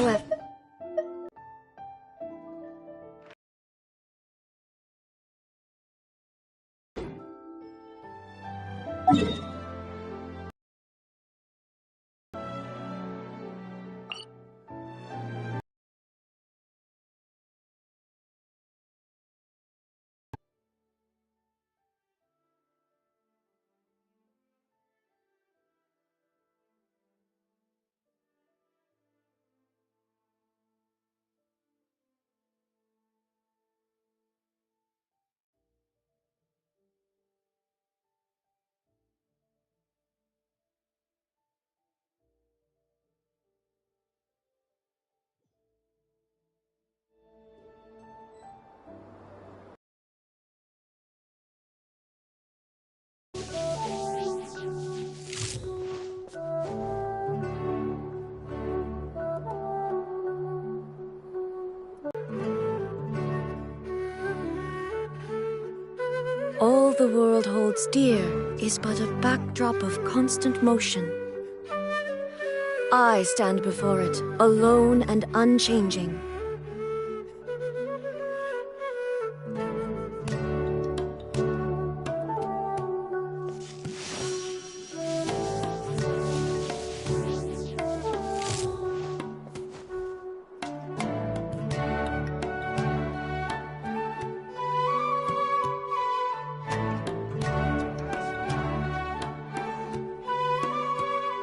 whatsoever. All the world holds dear is but a backdrop of constant motion. I stand before it, alone and unchanging.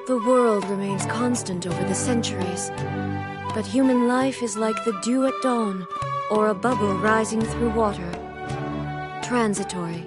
The world remains constant over the centuries, but human life is like the dew at dawn, or a bubble rising through water. Transitory.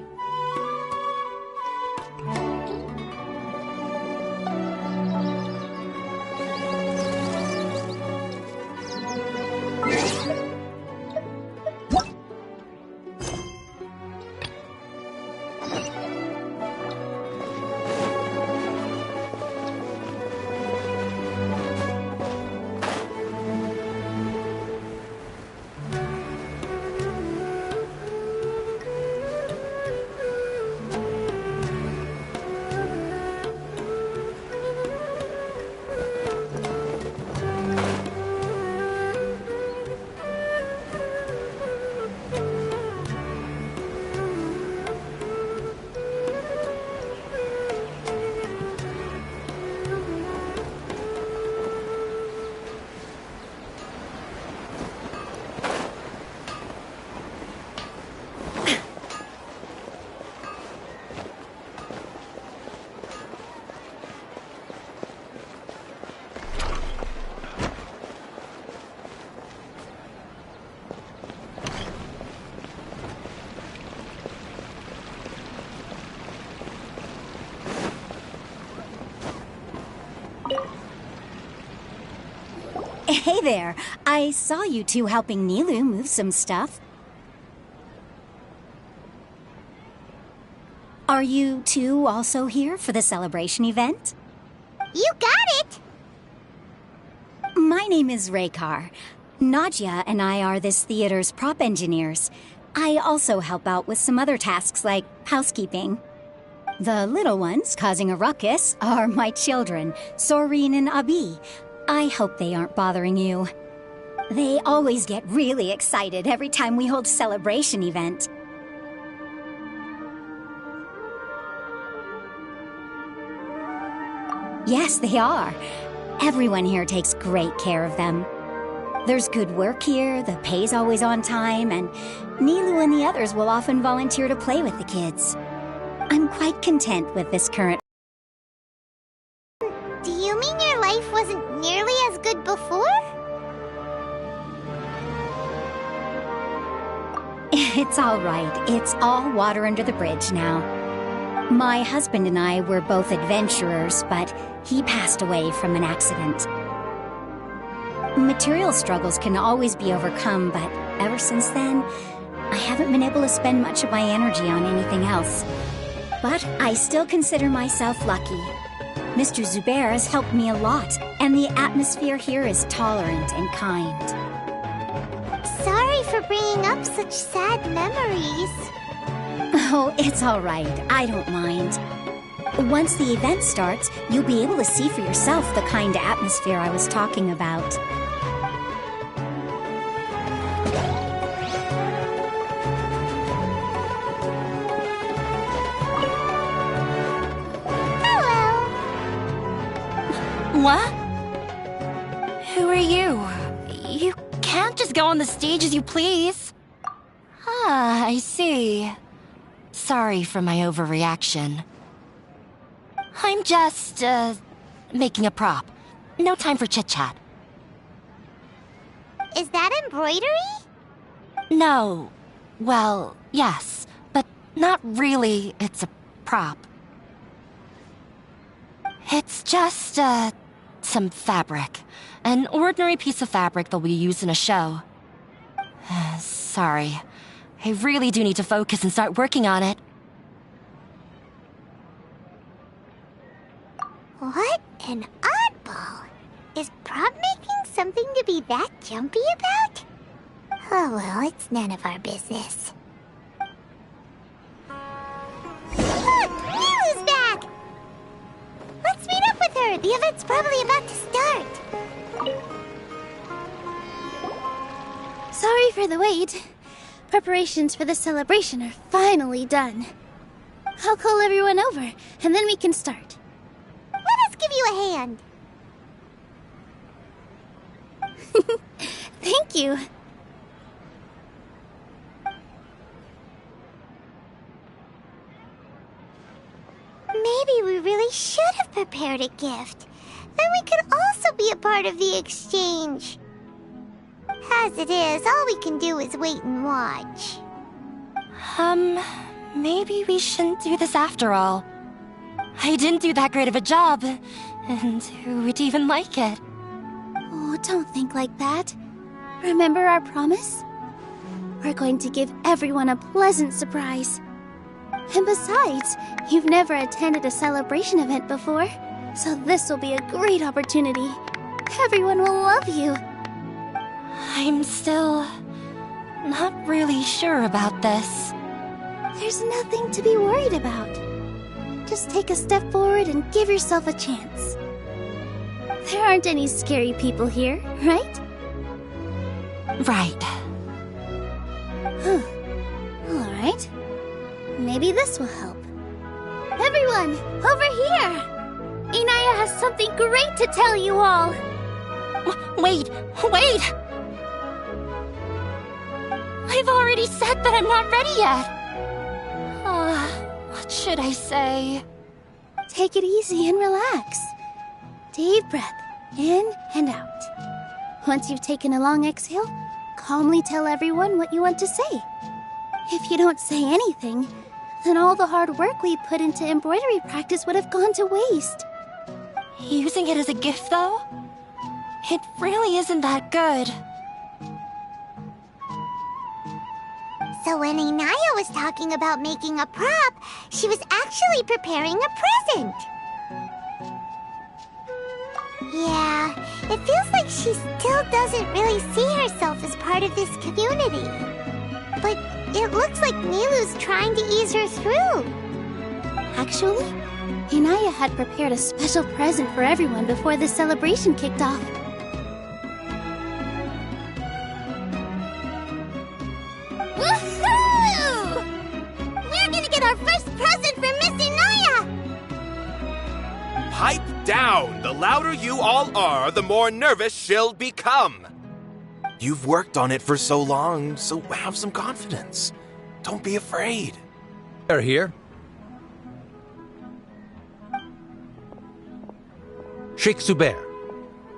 Hey there! I saw you two helping Nilou move some stuff. Are you two also here for the celebration event? You got it! My name is Raykar. Nadia and I are this theater's prop engineers. I also help out with some other tasks like housekeeping. The little ones causing a ruckus are my children, Soreen and Abi. I hope they aren't bothering you. They always get really excited every time we hold a celebration event. Yes, they are. Everyone here takes great care of them. There's good work here, the pay's always on time, and Nilou and the others will often volunteer to play with the kids. I'm quite content with this current... Do you mean your life wasn't nearly as good before? It's all right. It's all water under the bridge now. My husband and I were both adventurers, but he passed away from an accident. Material struggles can always be overcome, but ever since then, I haven't been able to spend much of my energy on anything else. But I still consider myself lucky. Mr. Zubair has helped me a lot, and the atmosphere here is tolerant and kind. Sorry for bringing up such sad memories. Oh, it's all right. I don't mind. Once the event starts, you'll be able to see for yourself the kind of atmosphere I was talking about. What? Who are you? You can't just go on the stage as you please. Ah, I see. Sorry for my overreaction. I'm just, making a prop. No time for chit-chat. Is that embroidery? No. Well, yes, but not really. It's a prop. It's just, some fabric. An ordinary piece of fabric that'll be used in a show. Sorry. I really do need to focus and start working on it. What an oddball. Is prop making something to be that jumpy about? Oh well, it's none of our business. Look! Nilou's back! Let's meet up with her! The event's probably about to start! Sorry for the wait. Preparations for the celebration are finally done. I'll call everyone over, and then we can start. Let us give you a hand! Thank you. Maybe we really should have prepared a gift. Then we could also be a part of the exchange. As it is, all we can do is wait and watch. Maybe we shouldn't do this after all. I didn't do that great of a job, and who would even like it? Oh, don't think like that. Remember our promise? We're going to give everyone a pleasant surprise. And besides, you've never attended a celebration event before, so this will be a great opportunity. Everyone will love you. I'm still not really sure about this. There's nothing to be worried about. Just take a step forward and give yourself a chance. There aren't any scary people here, right? Right. Huh. All right. Maybe this will help. Everyone, over here! Inaya has something great to tell you all! Wait! I've already said that I'm not ready yet! What should I say? Take it easy and relax. Deep breath, in and out. Once you've taken a long exhale, calmly tell everyone what you want to say. If you don't say anything, then all the hard work we put into embroidery practice would have gone to waste. Using it as a gift, though? It really isn't that good. So when Inaya was talking about making a prop, she was actually preparing a present. Yeah, it feels like she still doesn't really see herself as part of this community. But it looks like Nilou's trying to ease her through. Actually, Inaya had prepared a special present for everyone before the celebration kicked off. Woohoo! We're gonna get our first present from Miss Inaya! Pipe down! The louder you all are, the more nervous she'll become. You've worked on it for so long, so have some confidence. Don't be afraid. They're here. Sheikh Zubair,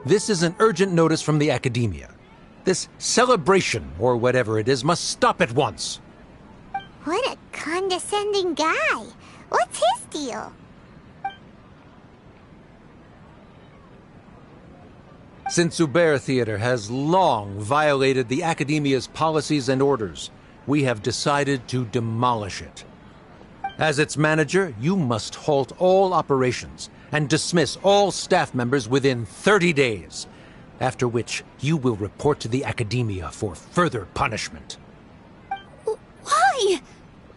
this is an urgent notice from the Academia. This celebration, or whatever it is, must stop at once. What a condescending guy. What's his deal? Since Zubair Theater has long violated the Academia's policies and orders, we have decided to demolish it. As its manager, you must halt all operations and dismiss all staff members within 30 days, after which you will report to the Academia for further punishment. Why?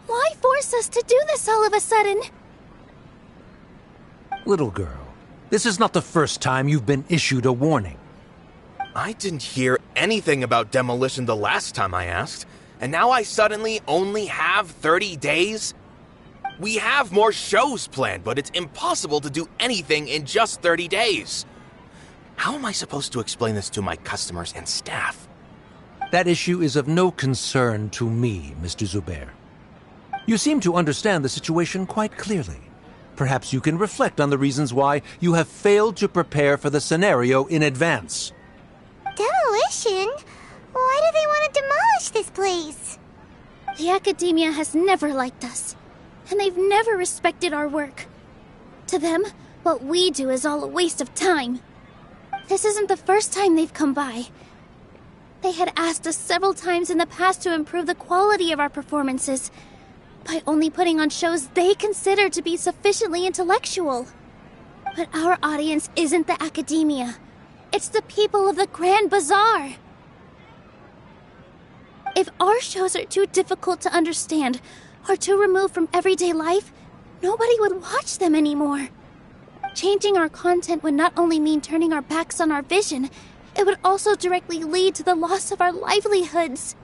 Why force us to do this all of a sudden? Little girl, this is not the first time you've been issued a warning. I didn't hear anything about demolition the last time I asked, and now I suddenly only have 30 days? We have more shows planned, but it's impossible to do anything in just 30 days. How am I supposed to explain this to my customers and staff? That issue is of no concern to me, Mr. Zubair. You seem to understand the situation quite clearly. Perhaps you can reflect on the reasons why you have failed to prepare for the scenario in advance. Demolition? Why do they want to demolish this place? The academia has never liked us, and they've never respected our work. To them, what we do is all a waste of time. This isn't the first time they've come by. They had asked us several times in the past to improve the quality of our performances by only putting on shows they consider to be sufficiently intellectual. But our audience isn't the academia. It's the people of the Grand Bazaar. If our shows are too difficult to understand or too removed from everyday life, nobody would watch them anymore. Changing our content would not only mean turning our backs on our vision, it would also directly lead to the loss of our livelihoods.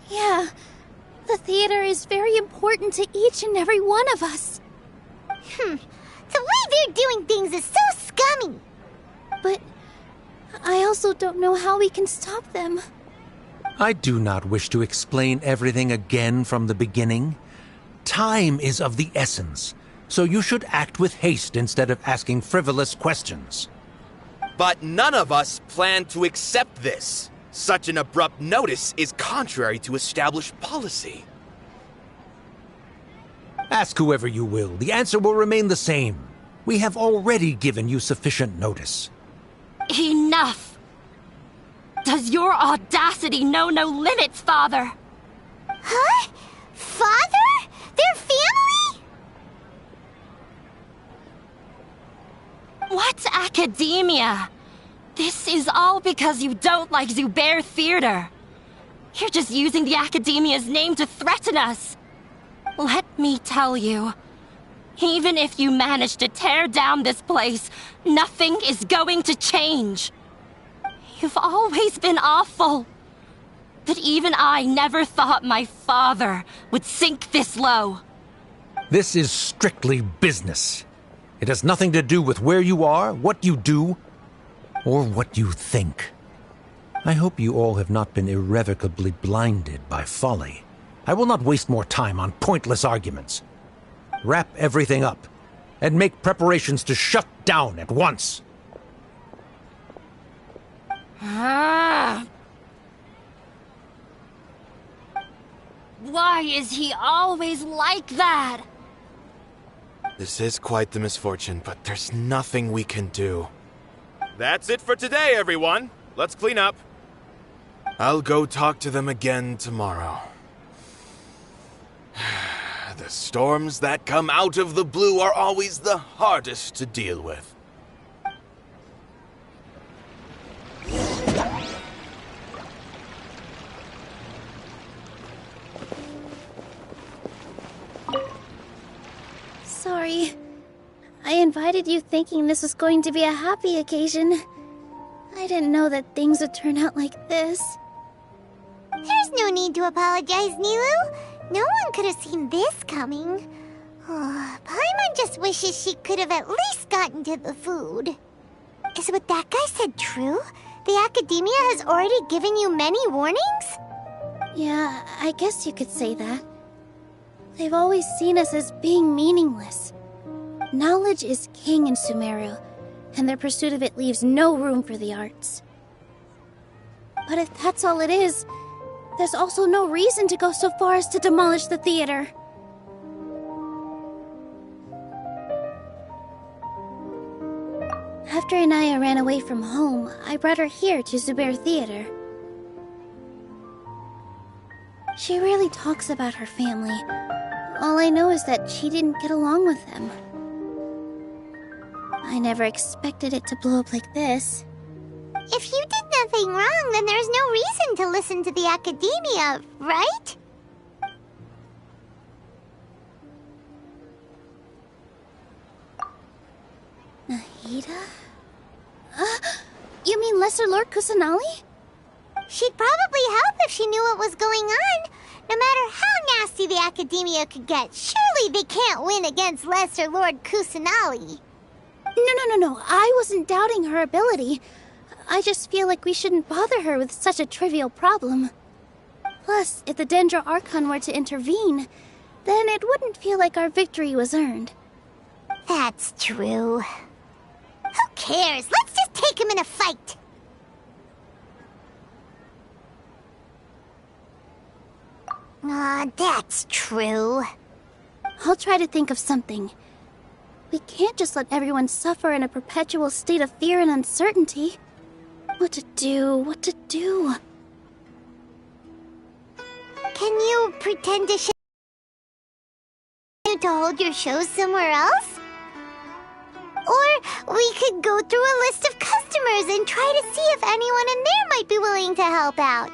Yeah, the theater is very important to each and every one of us. The way they're doing things is so scummy. But I also don't know how we can stop them. I do not wish to explain everything again from the beginning. Time is of the essence, so you should act with haste instead of asking frivolous questions. But none of us plan to accept this. Such an abrupt notice is contrary to established policy. Ask whoever you will, the answer will remain the same. We have already given you sufficient notice. Enough! Does your audacity know no limits, Father? Huh? Father? Their family? What's academia? This is all because you don't like Zubair Theater. You're just using the academia's name to threaten us. Let me tell you, even if you manage to tear down this place, nothing is going to change. You've always been awful. But even I never thought my father would sink this low. This is strictly business. It has nothing to do with where you are, what you do, or what you think. I hope you all have not been irrevocably blinded by folly. I will not waste more time on pointless arguments. Wrap everything up, and make preparations to shut down at once. Why is he always like that? This is quite the misfortune, but there's nothing we can do. That's it for today, everyone. Let's clean up. I'll go talk to them again tomorrow. The storms that come out of the blue are always the hardest to deal with. Sorry. I invited you thinking this was going to be a happy occasion. I didn't know that things would turn out like this. There's no need to apologize, Nilou. No one could have seen this coming. Oh, Paimon just wishes she could have at least gotten to the food. Is what that guy said true? The academia has already given you many warnings? Yeah, I guess you could say that. They've always seen us as being meaningless. Knowledge is king in Sumeru, and their pursuit of it leaves no room for the arts. But if that's all it is, there's also no reason to go so far as to demolish the theater. After Anaya ran away from home, I brought her here to Zubair Theater. She rarely talks about her family. All I know is that she didn't get along with them. I never expected it to blow up like this. If you did nothing wrong, then there's no reason to listen to the academia, right? Nahida? You mean Lesser Lord Kusanali? She'd probably help if she knew what was going on, no matter how nasty the Academia could get. Surely they can't win against Lesser Lord Kusanali. No. I wasn't doubting her ability. I just feel like we shouldn't bother her with such a trivial problem. Plus, if the Dendro Archon were to intervene, then it wouldn't feel like our victory was earned. That's true. Who cares? Let's just take him in a fight. That's true. I'll try to think of something. We can't just let everyone suffer in a perpetual state of fear and uncertainty. What to do? Can you pretend to hold your show somewhere else? Or we could go through a list of customers and try to see if anyone in there might be willing to help out.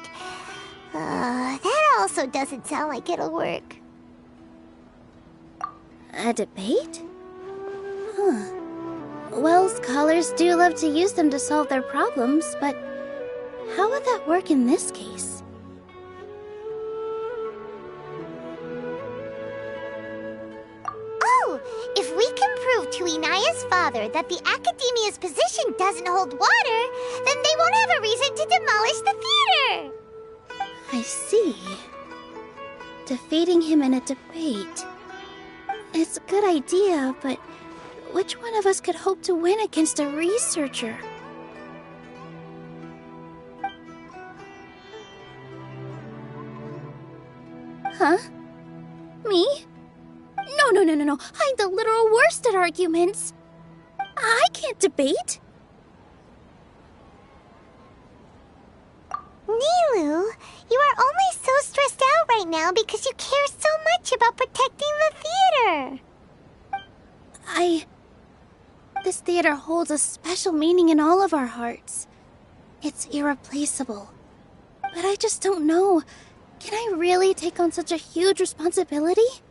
That also doesn't sound like it'll work. A debate? Huh. Well, scholars do love to use them to solve their problems, but how would that work in this case? Oh, if we can prove to Inaya's father that the Academia's position doesn't hold water, then they won't have a reason to demolish the theater! I see. Defeating him in a debate. It's a good idea, but which one of us could hope to win against a researcher? Huh? Me? No. I'm the literal worst at arguments. I can't debate. Nilou, you are only so stressed out right now because you care so much about protecting the theater. This theater holds a special meaning in all of our hearts. It's irreplaceable. But I just don't know. Can I really take on such a huge responsibility?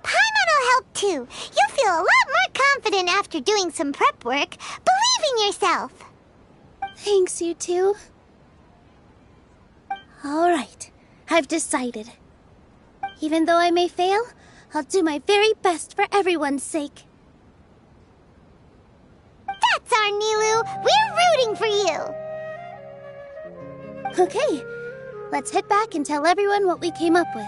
Paimon'll help too. You'll feel a lot more confident after doing some prep work. Believe in yourself. Thanks, you two. All right, I've decided. Even though I may fail, I'll do my very best for everyone's sake. That's our Nilou. We're rooting for you. Okay, let's head back and tell everyone what we came up with.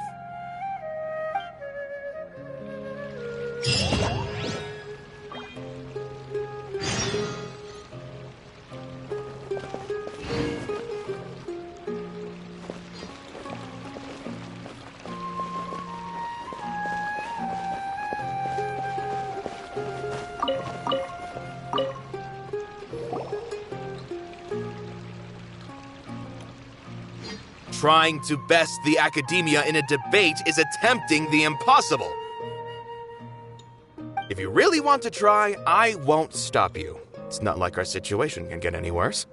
Trying to best the Academia in a debate is attempting the impossible. If you really want to try, I won't stop you. It's not like our situation can get any worse.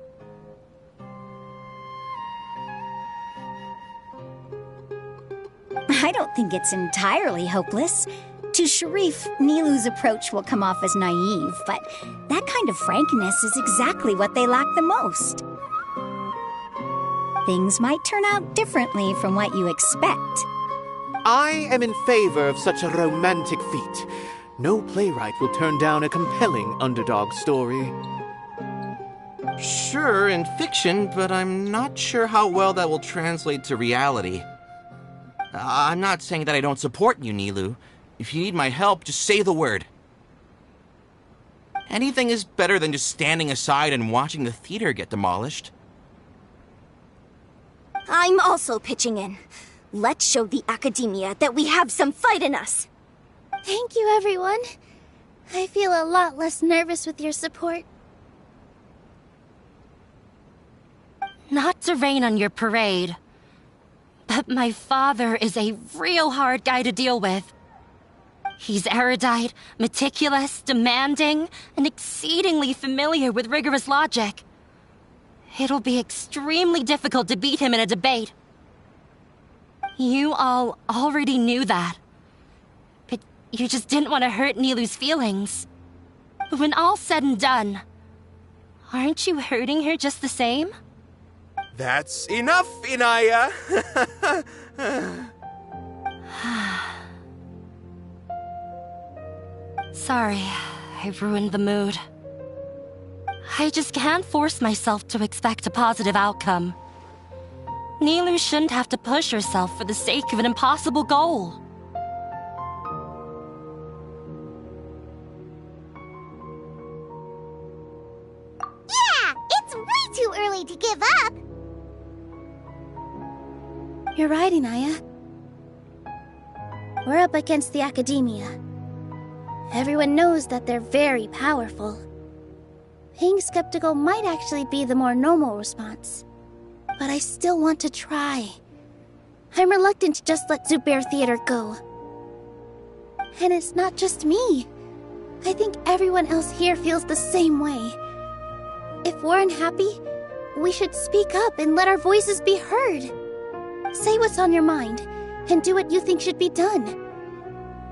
I don't think it's entirely hopeless. To Sharif, Nilou's approach will come off as naive, but that kind of frankness is exactly what they lack the most. Things might turn out differently from what you expect. I am in favor of such a romantic feat. No playwright will turn down a compelling underdog story. Sure, in fiction, but I'm not sure how well that will translate to reality. I'm not saying that I don't support you, Nilou. If you need my help, just say the word. Anything is better than just standing aside and watching the theater get demolished. I'm also pitching in. Let's show the Academia that we have some fight in us. Thank you, everyone. I feel a lot less nervous with your support. Not to rain on your parade, but my father is a real hard guy to deal with. He's erudite, meticulous, demanding, and exceedingly familiar with rigorous logic. It'll be extremely difficult to beat him in a debate. You all already knew that. But you just didn't want to hurt Nilou's feelings. But when all's said and done, aren't you hurting her just the same? That's enough, Inaya! Sorry, I ruined the mood. I just can't force myself to expect a positive outcome. Nilou shouldn't have to push herself for the sake of an impossible goal. Yeah, it's way too early to give up. You're right, Inaya. We're up against the Academia. Everyone knows that they're very powerful. Being skeptical might actually be the more normal response. But I still want to try. I'm reluctant to just let Zubair Theater go. And it's not just me. I think everyone else here feels the same way. If we're unhappy, we should speak up and let our voices be heard. Say what's on your mind, and do what you think should be done.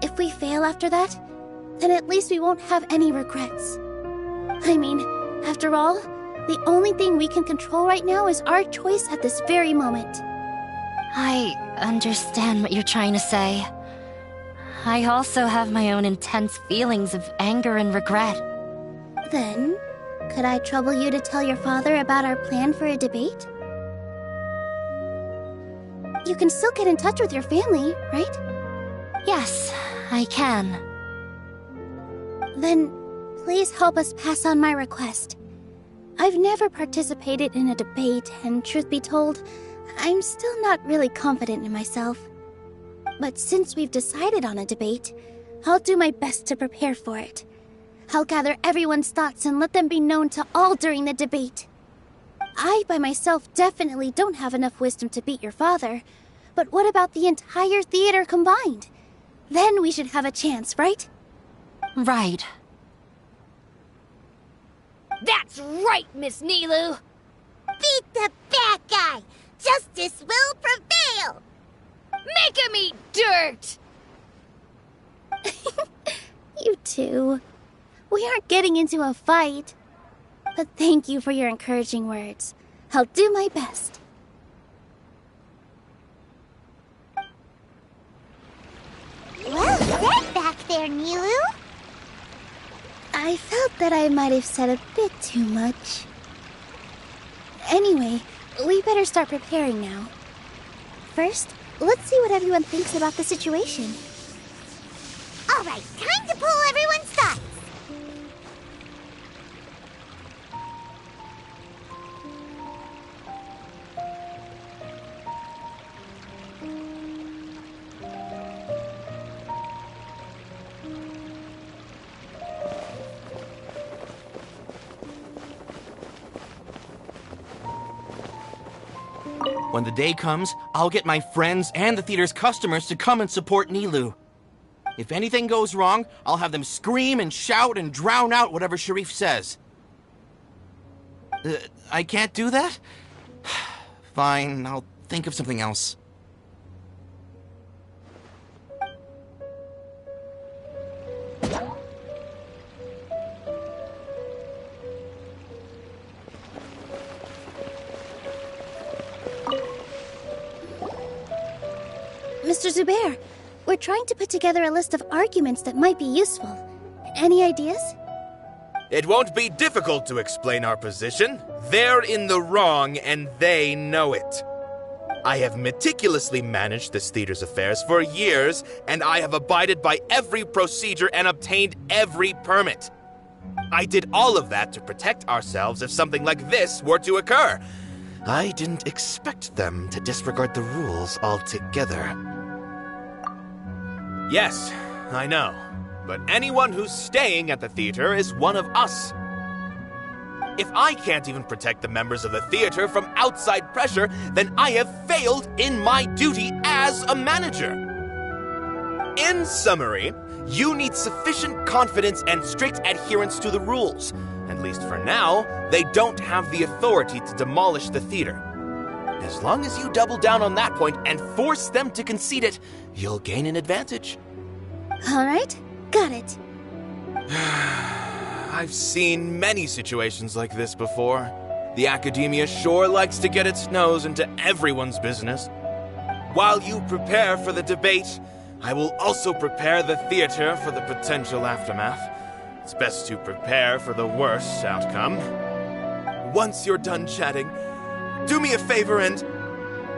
If we fail after that, then at least we won't have any regrets. I mean, after all, the only thing we can control right now is our choice at this very moment. I understand what you're trying to say. I also have my own intense feelings of anger and regret. Then, could I trouble you to tell your father about our plan for a debate? You can still get in touch with your family, right? Yes, I can. Then, please help us pass on my request. I've never participated in a debate, and truth be told, I'm still not really confident in myself. But since we've decided on a debate, I'll do my best to prepare for it. I'll gather everyone's thoughts and let them be known to all during the debate. I, by myself, definitely don't have enough wisdom to beat your father, but what about the entire theater combined? Then we should have a chance, right? Right. That's right, Miss Nilou! Beat the bad guy! Justice will prevail! Make him eat dirt! You two. We aren't getting into a fight. But thank you for your encouraging words. I'll do my best. Well said back there, Nilou. I felt that I might have said a bit too much. Anyway, we better start preparing now. First, let's see what everyone thinks about the situation. All right, time to pull everyone's thoughts. When the day comes, I'll get my friends and the theater's customers to come and support Nilou. If anything goes wrong, I'll have them scream and shout and drown out whatever Sharif says. I can't do that? Fine, I'll think of something else. Mr. Zubair, we're trying to put together a list of arguments that might be useful. Any ideas? It won't be difficult to explain our position. They're in the wrong, and they know it. I have meticulously managed this theater's affairs for years, and I have abided by every procedure and obtained every permit. I did all of that to protect ourselves if something like this were to occur. I didn't expect them to disregard the rules altogether. Yes, I know. But anyone who's staying at the theater is one of us. If I can't even protect the members of the theater from outside pressure, then I have failed in my duty as a manager. In summary, you need sufficient confidence and strict adherence to the rules. At least for now, they don't have the authority to demolish the theater. As long as you double down on that point and force them to concede it, you'll gain an advantage. All right, got it. I've seen many situations like this before. The Academia sure likes to get its nose into everyone's business. While you prepare for the debate, I will also prepare the theater for the potential aftermath. It's best to prepare for the worst outcome. Once you're done chatting, do me a favor and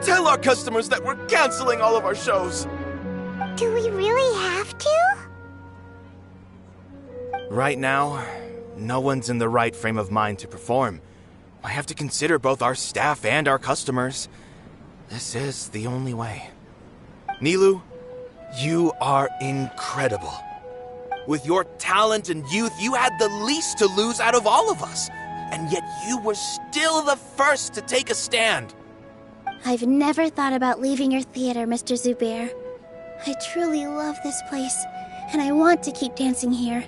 tell our customers that we're canceling all of our shows. Do we really have to? Right now, no one's in the right frame of mind to perform. I have to consider both our staff and our customers. This is the only way. Nilou, you are incredible. With your talent and youth, you had the least to lose out of all of us. And yet you were still the first to take a stand. I've never thought about leaving your theater, Mr. Zubair. I truly love this place, and I want to keep dancing here.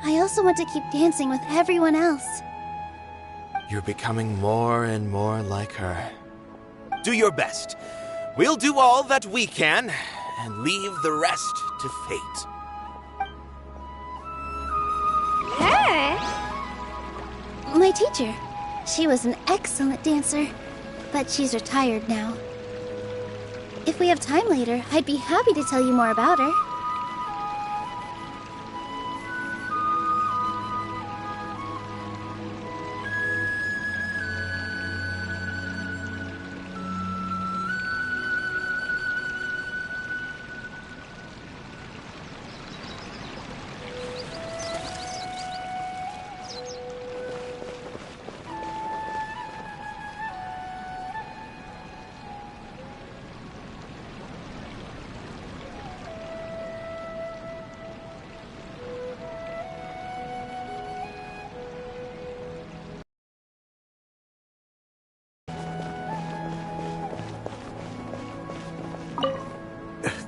I also want to keep dancing with everyone else. You're becoming more and more like her. Do your best. We'll do all that we can, and leave the rest to fate. Her? My teacher. She was an excellent dancer, but she's retired now. If we have time later, I'd be happy to tell you more about her.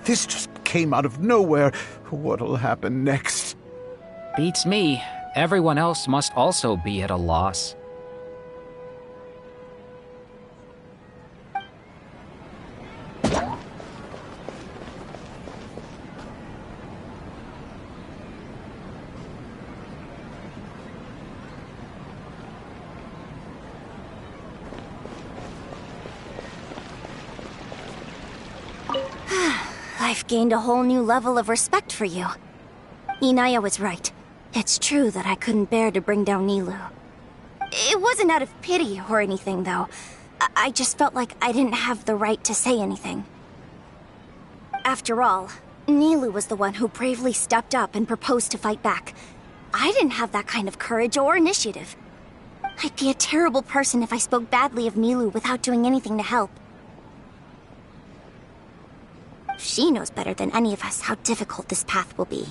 This just came out of nowhere. What'll happen next? Beats me. Everyone else must also be at a loss. I've gained a whole new level of respect for you. Inaya was right. It's true that I couldn't bear to bring down Nilou. It wasn't out of pity or anything, though. I just felt like I didn't have the right to say anything. After all, Nilou was the one who bravely stepped up and proposed to fight back. I didn't have that kind of courage or initiative. I'd be a terrible person if I spoke badly of Nilou without doing anything to help. She knows better than any of us how difficult this path will be.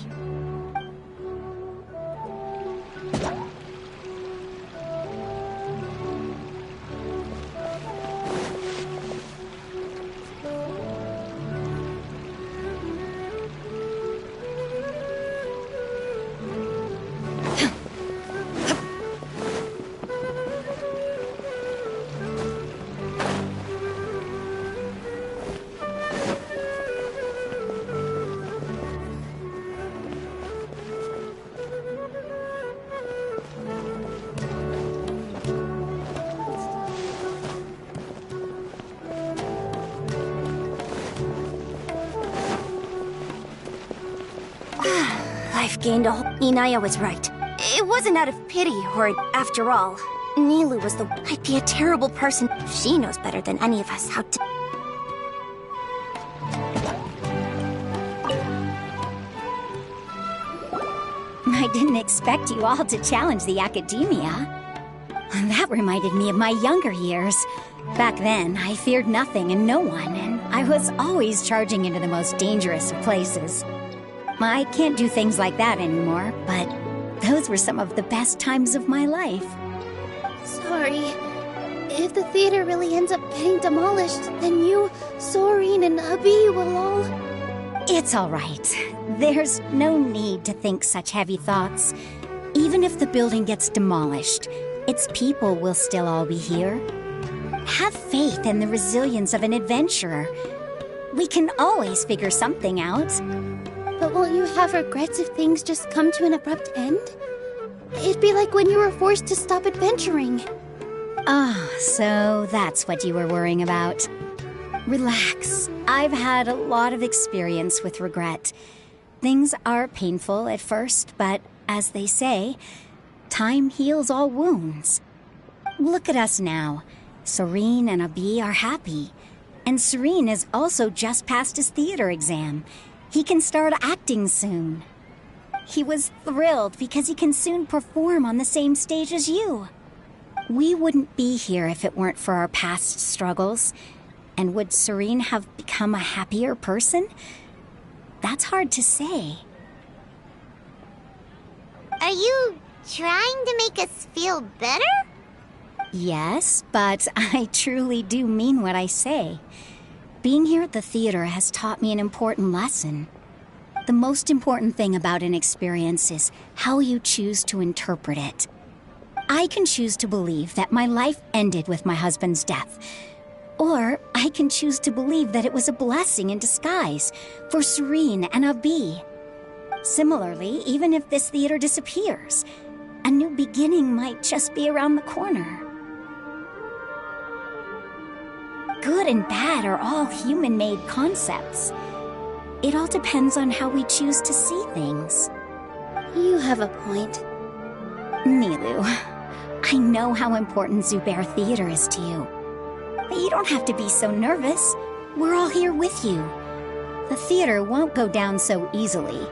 I've gained a whole... Inaya was right. It wasn't out of pity or... After all, Nilou was the... I'd be a terrible person. She knows better than any of us how to... I didn't expect you all to challenge the Academia. That reminded me of my younger years. Back then, I feared nothing and no one, and I was always charging into the most dangerous of places. I can't do things like that anymore, but those were some of the best times of my life. Sorry. If the theater really ends up getting demolished, then you, Soren, and Abi will all... It's all right. There's no need to think such heavy thoughts. Even if the building gets demolished, its people will still all be here. Have faith in the resilience of an adventurer. We can always figure something out. But won't you have regrets if things just come to an abrupt end? It'd be like when you were forced to stop adventuring. So that's what you were worrying about. Relax. I've had a lot of experience with regret. Things are painful at first, but as they say, time heals all wounds. Look at us now. Serene and Abi are happy. And Serene has also just passed his theater exam. He can start acting soon. He was thrilled because he can soon perform on the same stage as you. We wouldn't be here if it weren't for our past struggles. And would Serene have become a happier person? That's hard to say. Are you trying to make us feel better? Yes, but I truly do mean what I say. Being here at the theater has taught me an important lesson. The most important thing about an experience is how you choose to interpret it. I can choose to believe that my life ended with my husband's death. Or I can choose to believe that it was a blessing in disguise for Serene and Abi. Similarly, even if this theater disappears, a new beginning might just be around the corner. Good and bad are all human-made concepts. It all depends on how we choose to see things. You have a point. Nilou, I know how important Zubair Theater is to you. But you don't have to be so nervous. We're all here with you. The theater won't go down so easily.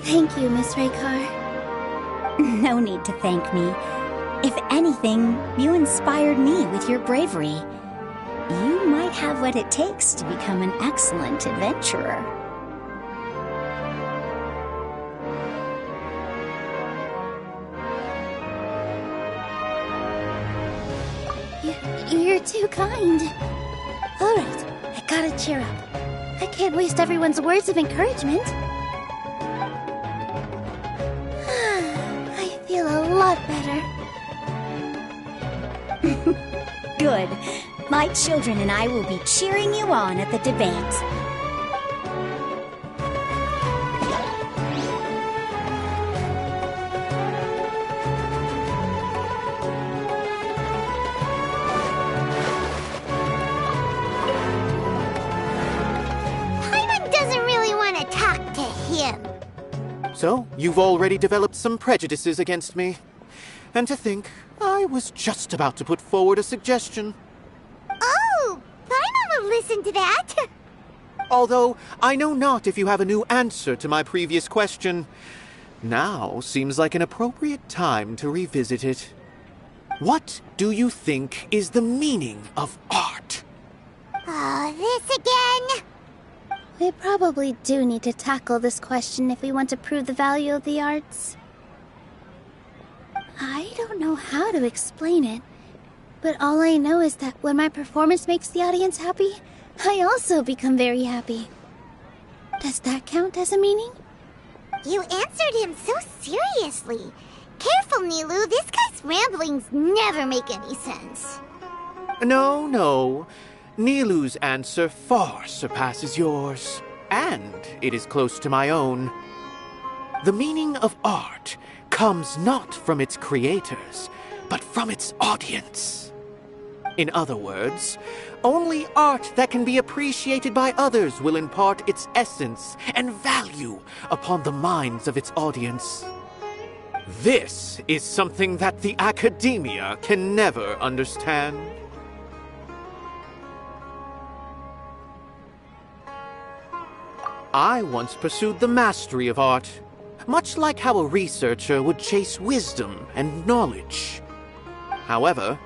Thank you, Miss Raykar. No need to thank me. If anything, you inspired me with your bravery. You might have what it takes to become an excellent adventurer. You're too kind. All right, I gotta cheer up. I can't waste everyone's words of encouragement. I feel a lot better. Good. My children and I will be cheering you on at the debate. Paimon doesn't really want to talk to him. So, you've already developed some prejudices against me. And to think, I was just about to put forward a suggestion. Oh, Paimon will listen to that. Although, I know not if you have a new answer to my previous question. Now seems like an appropriate time to revisit it. What do you think is the meaning of art? Oh, this again? We probably do need to tackle this question if we want to prove the value of the arts. I don't know how to explain it, but all I know is that when my performance makes the audience happy, I also become very happy. Does that count as a meaning? You answered him so seriously. Careful, Nilou. This guy's ramblings never make any sense. No. Nilou's answer far surpasses yours, and it is close to my own. The meaning of art comes not from its creators, but from its audience. In other words, only art that can be appreciated by others will impart its essence and value upon the minds of its audience. This is something that the academia can never understand. I once pursued the mastery of art, much like how a researcher would chase wisdom and knowledge. However,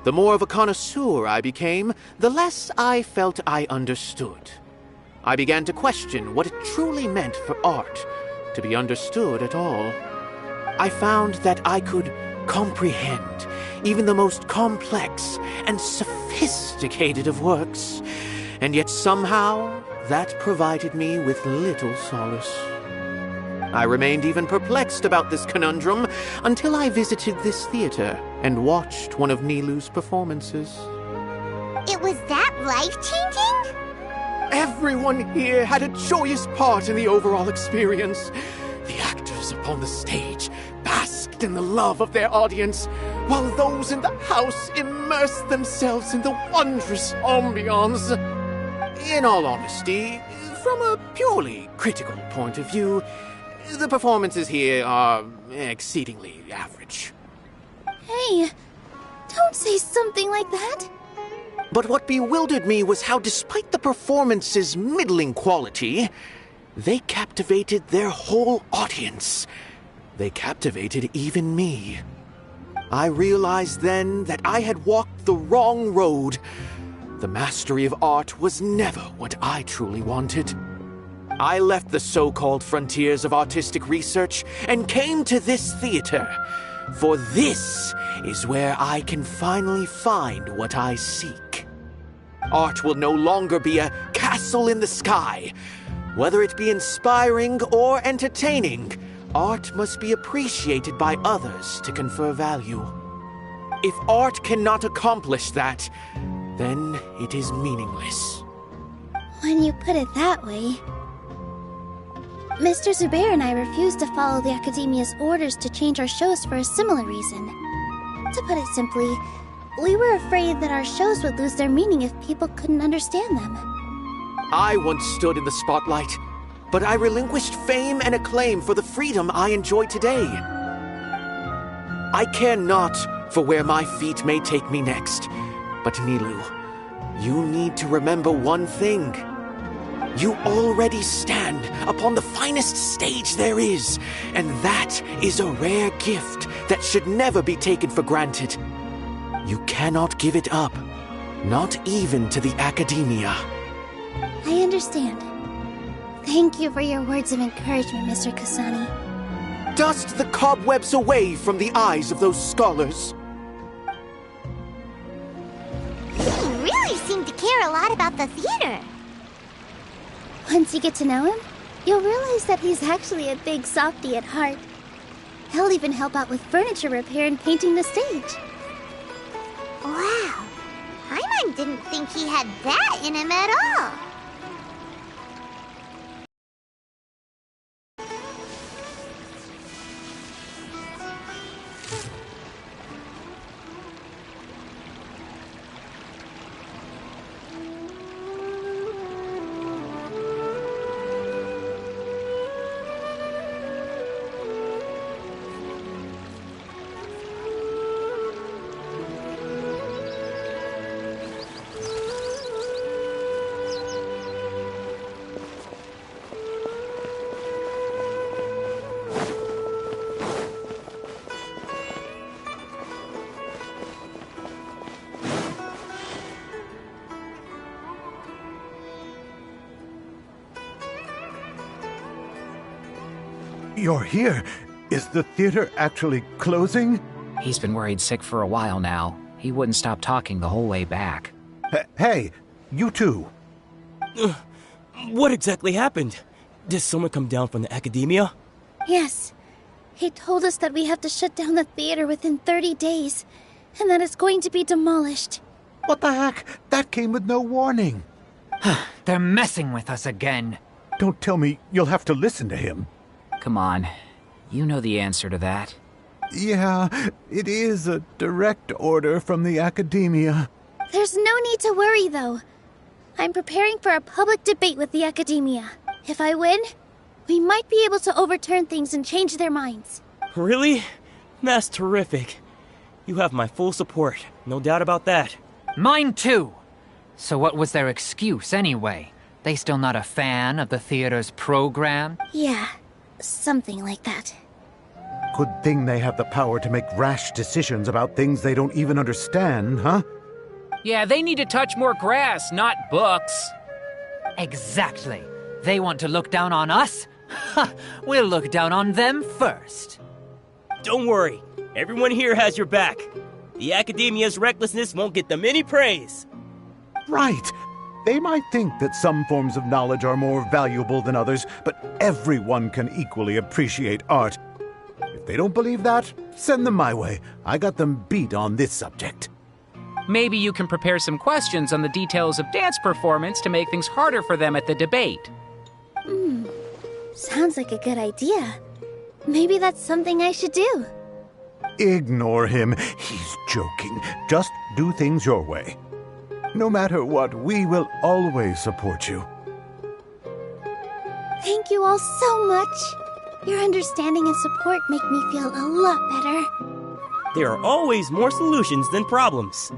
the more of a connoisseur I became, the less I felt I understood. I began to question what it truly meant for art to be understood at all. I found that I could comprehend even the most complex and sophisticated of works, and yet somehow that provided me with little solace. I remained even perplexed about this conundrum until I visited this theater and watched one of Nilou's performances. It was that life-changing? Everyone here had a joyous part in the overall experience. The actors upon the stage basked in the love of their audience, while those in the house immerse themselves in the wondrous ambiance. In all honesty, from a purely critical point of view, the performances here are exceedingly average. Hey, don't say something like that. But what bewildered me was how, despite the performance's middling quality, they captivated their whole audience. They captivated even me. I realized then that I had walked the wrong road. The mastery of art was never what I truly wanted. I left the so-called frontiers of artistic research and came to this theater. For this is where I can finally find what I seek. Art will no longer be a castle in the sky. Whether it be inspiring or entertaining, art must be appreciated by others to confer value. If art cannot accomplish that, then it is meaningless. When you put it that way... Mr. Zubair and I refused to follow the Academia's orders to change our shows for a similar reason. To put it simply, we were afraid that our shows would lose their meaning if people couldn't understand them. I once stood in the spotlight, but I relinquished fame and acclaim for the freedom I enjoy today. I care not for where my feet may take me next, but Nilou, you need to remember one thing. You already stand upon the finest stage there is, and that is a rare gift that should never be taken for granted. You cannot give it up, not even to the Academia. I understand. Thank you for your words of encouragement, Mr. Kasani. Dust the cobwebs away from the eyes of those scholars. You really seem to care a lot about the theater. Once you get to know him, you'll realize that he's actually a big softie at heart. He'll even help out with furniture repair and painting the stage. Wow. Paimon didn't think he had that in him at all. You're here. Is the theater actually closing? He's been worried sick for a while now. He wouldn't stop talking the whole way back. Hey, you two. What exactly happened? Did someone come down from the Academia? Yes. He told us that we have to shut down the theater within 30 days, and that it's going to be demolished. What the heck? That came with no warning. They're messing with us again. Don't tell me you'll have to listen to him. Come on. You know the answer to that. Yeah, it is a direct order from the Academia. There's no need to worry, though. I'm preparing for a public debate with the Academia. If I win, we might be able to overturn things and change their minds. Really? That's terrific. You have my full support, no doubt about that. Mine too! So what was their excuse anyway? They still not a fan of the theater's program? Yeah, something like that. Good thing they have the power to make rash decisions about things they don't even understand, huh? Yeah, they need to touch more grass, not books. Exactly. They want to look down on us? Ha! We'll look down on them first. Don't worry. Everyone here has your back. The Academia's recklessness won't get them any praise. Right. They might think that some forms of knowledge are more valuable than others, but everyone can equally appreciate art. If they don't believe that, send them my way. I got them beat on this subject. Maybe you can prepare some questions on the details of dance performance to make things harder for them at the debate. Sounds like a good idea. Maybe that's something I should do. Ignore him. He's joking. Just do things your way. No matter what, we will always support you. Thank you all so much. Your understanding and support make me feel a lot better. There are always more solutions than problems.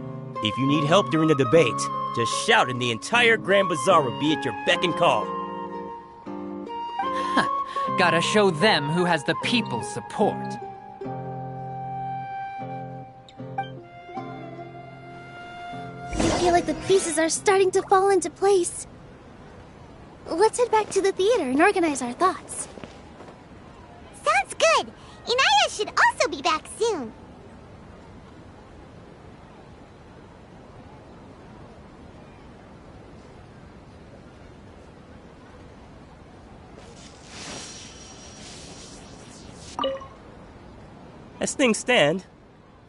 If you need help during the debate, just shout and the entire Grand Bazaar will be at your beck and call. Gotta show them who has the people's support. I feel like the pieces are starting to fall into place. Let's head back to the theater and organize our thoughts. Sounds good. Inaya should also be back soon. As things stand,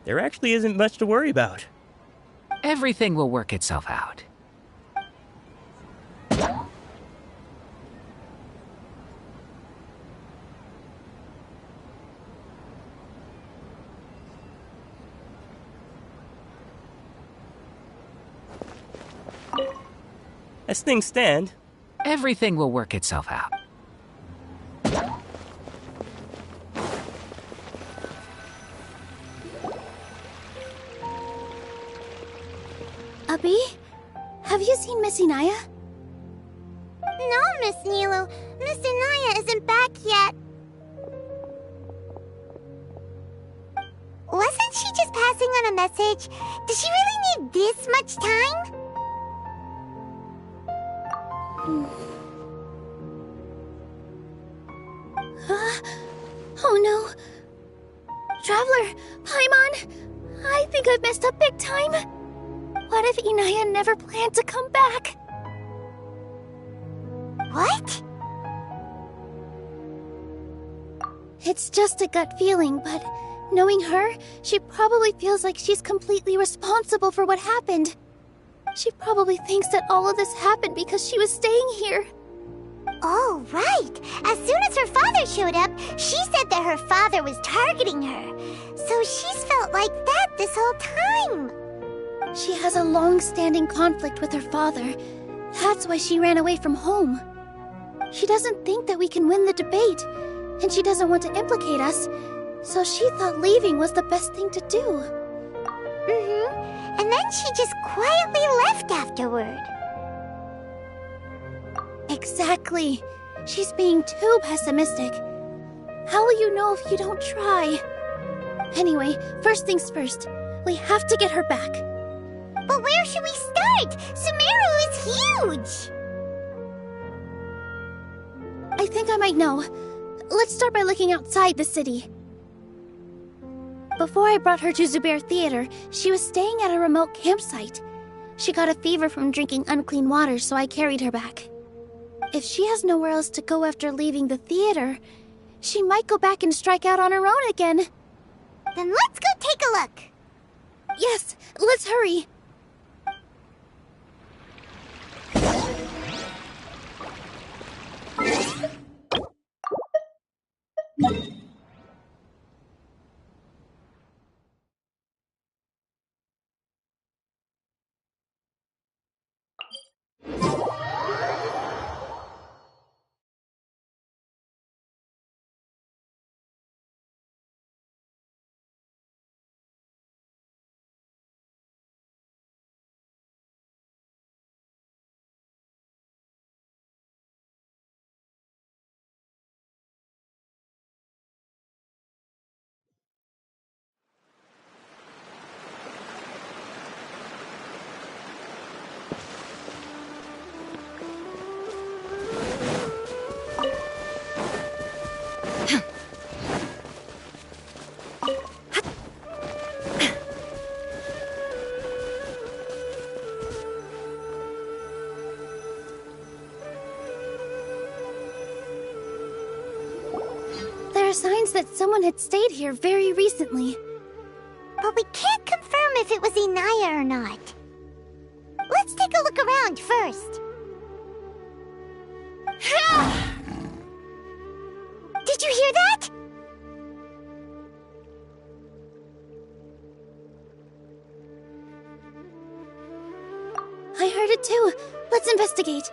there actually isn't much to worry about. Everything will work itself out. As things stand, Everything will work itself out. Abi, have you seen Miss Inaya? No, Miss Nilou. Miss Inaya isn't back yet. Wasn't she just passing on a message? Does she really need this much time? Oh no. Traveler, Paimon, I think I've messed up big time. What if Inaya never planned to come back? What? It's just a gut feeling, but knowing her, she probably feels like she's completely responsible for what happened. She probably thinks that all of this happened because she was staying here. Oh, right. As soon as her father showed up, she said that her father was targeting her. So she's felt like that this whole time. She has a long-standing conflict with her father. That's why she ran away from home. She doesn't think that we can win the debate, and she doesn't want to implicate us, so she thought leaving was the best thing to do. And then she just quietly left afterward. Exactly. She's being too pessimistic. How will you know if you don't try? Anyway, first things first. We have to get her back. But where should we start? Sumeru is huge! I think I might know. Let's start by looking outside the city. Before I brought her to Zubair Theater, she was staying at a remote campsite. She got a fever from drinking unclean water, so I carried her back. If she has nowhere else to go after leaving the theater, she might go back and strike out on her own again. Then let's go take a look. Yes, let's hurry. There are signs that someone had stayed here very recently. But we can't confirm if it was Inaya or not. Let's take a look around first. Did you hear that? it too. Let's investigate.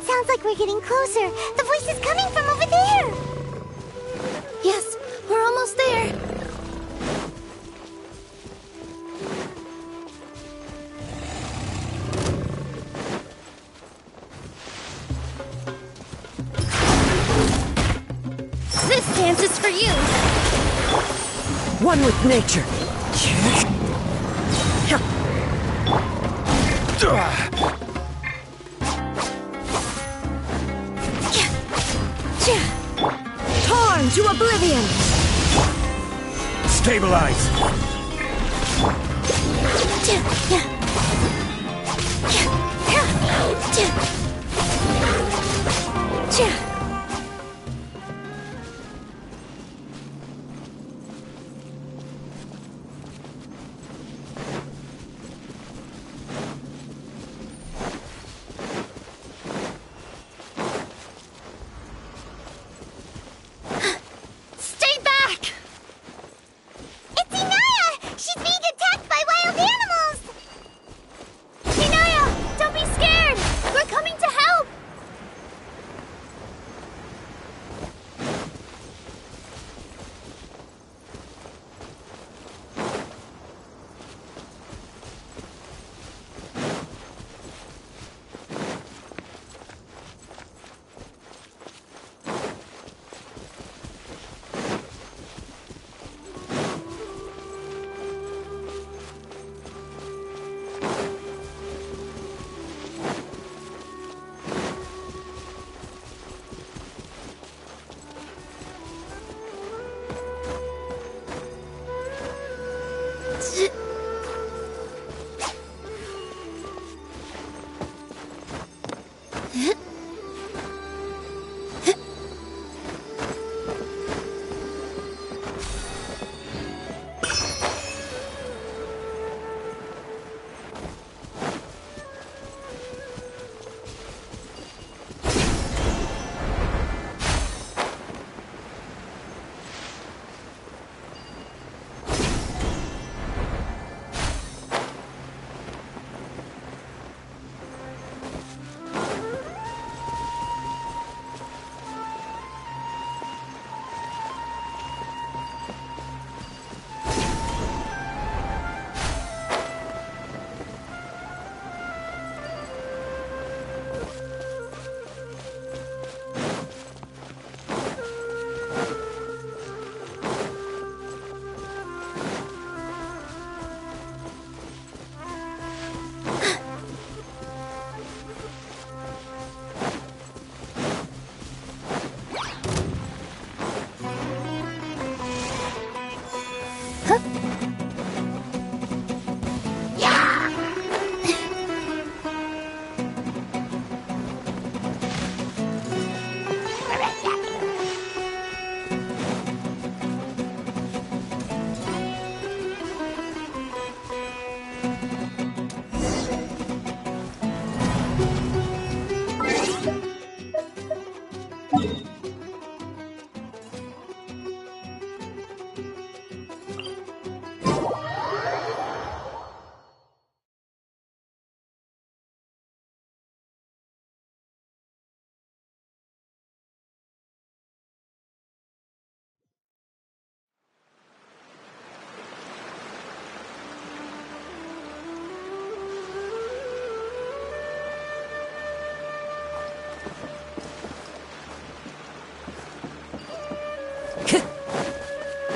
Sounds like we're getting closer. The voice is coming from over there. Yes, we're almost there. This dance is for you. One with nature. Torn to oblivion! Stabilize! Stay back! It's Inaya! She's being attacked by wild animals! Inaya, don't be scared! We're coming to help!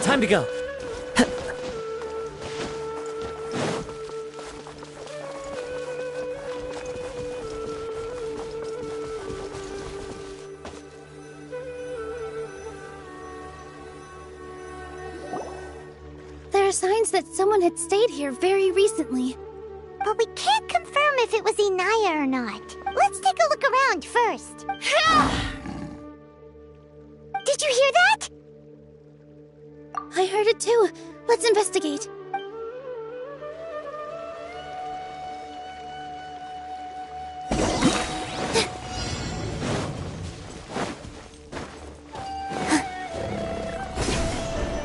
Time to go. are signs that someone had stayed here very recently. But we can't confirm if it was Inaya or not. Let's take a look around first. Did you hear that? I heard it too. Let's investigate.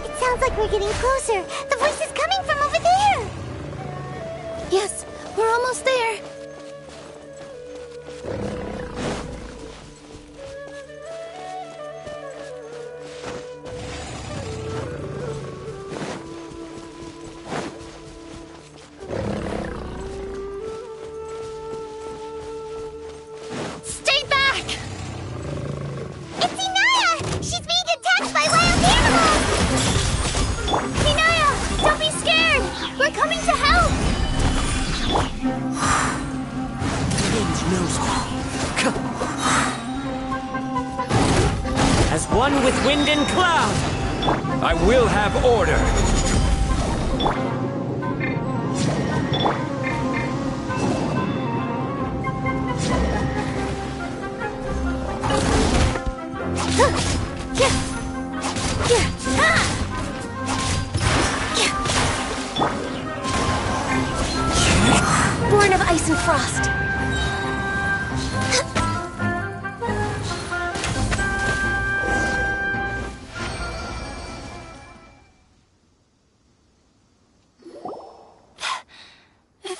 It sounds like we're getting closer. The voice is coming from over there. Yes, we're almost there. Stay back! It's Inaya! She's being attacked by wild animals! Inaya, don't be scared! We're coming to help! Wind knows me. As one with wind and cloud, I will have order. Born of ice and frost.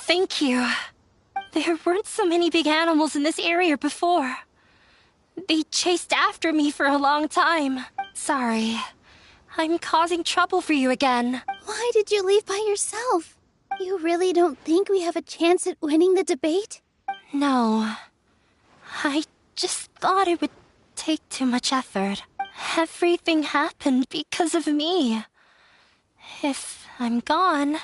Thank you. There weren't so many big animals in this area before. They chased after me for a long time. Sorry. I'm causing trouble for you again. Why did you leave by yourself? You really don't think we have a chance at winning the debate? No. I just thought it would take too much effort. Everything happened because of me. If I'm gone,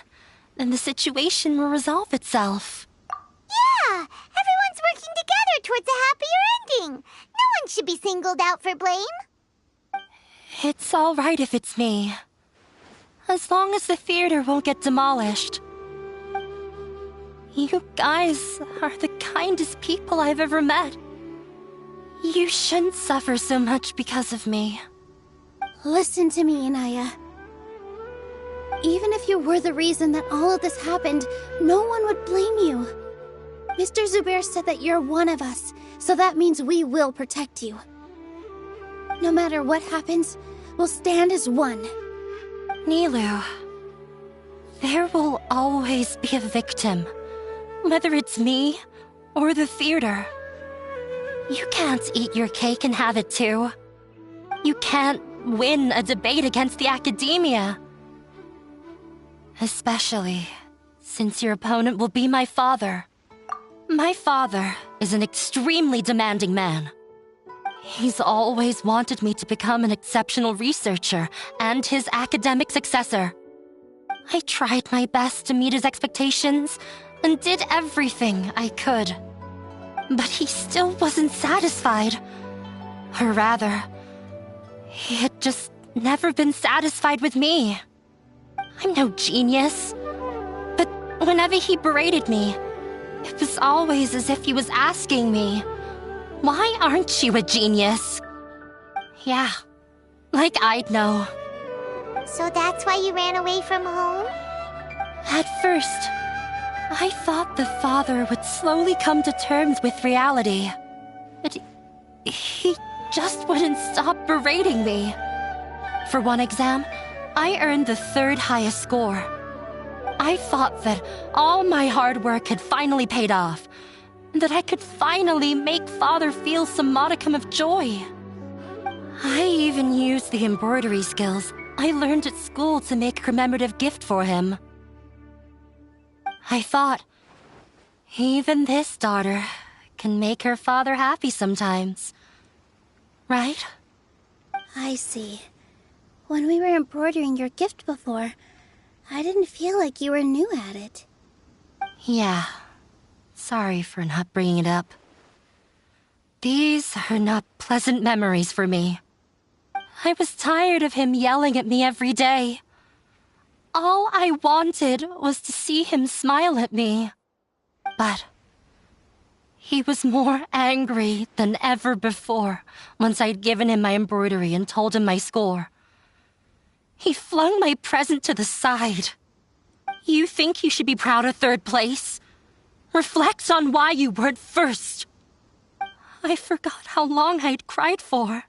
then the situation will resolve itself. Yeah! Everyone's working together towards a happier ending. No one should be singled out for blame. It's all right if it's me. As long as the theater won't get demolished. You guys are the kindest people I've ever met. You shouldn't suffer so much because of me. Listen to me, Inaya. Even if you were the reason that all of this happened, no one would blame you. Mr. Zubair said that you're one of us, so that means we will protect you. No matter what happens, we'll stand as one. Nilou, there will always be a victim. Whether it's me or the theater. You can't eat your cake and have it too. You can't win a debate against the academia. Especially since your opponent will be my father. My father is an extremely demanding man. He's always wanted me to become an exceptional researcher and his academic successor. I tried my best to meet his expectations and did everything I could. But he still wasn't satisfied. Or rather, he had just never been satisfied with me. I'm no genius. But whenever he berated me, it was always as if he was asking me, "Why aren't you a genius?" Yeah, like I'd know. So that's why you ran away from home? At first, I thought the father would slowly come to terms with reality. But he just wouldn't stop berating me. For one exam, I earned the 3rd highest score. I thought that all my hard work had finally paid off, and that I could finally make father feel some modicum of joy. I even used the embroidery skills I learned at school to make a commemorative gift for him. I thought, even this daughter can make her father happy sometimes. Right? I see. When we were embroidering your gift before, I didn't feel like you were new at it. Yeah. Sorry for not bringing it up. These are not pleasant memories for me. I was tired of him yelling at me every day. All I wanted was to see him smile at me. But he was more angry than ever before once I'd given him my embroidery and told him my score. He flung my present to the side. You think you should be proud of third place? Reflect on why you weren't first. I forgot how long I'd cried for.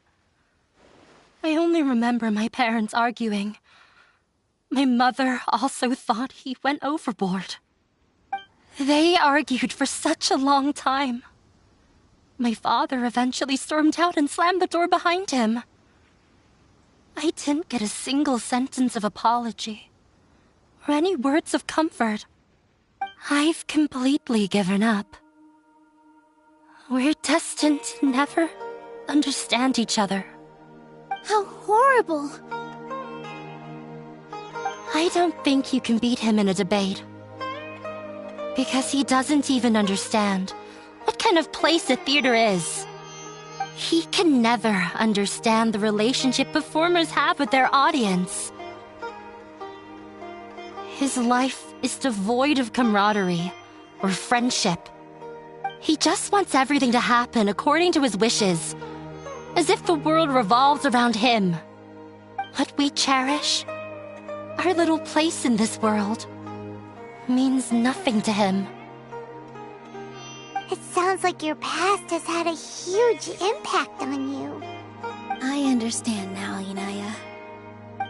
I only remember my parents arguing. My mother also thought he went overboard. They argued for such a long time. My father eventually stormed out and slammed the door behind him. I didn't get a single sentence of apology or any words of comfort. I've completely given up. We're destined to never understand each other. How horrible! I don't think you can beat him in a debate. Because he doesn't even understand what kind of place a theater is. He can never understand the relationship performers have with their audience. His life is devoid of camaraderie or friendship. He just wants everything to happen according to his wishes, as if the world revolves around him. What we cherish, our little place in this world, means nothing to him. It sounds like your past has had a huge impact on you. I understand now, Inaya.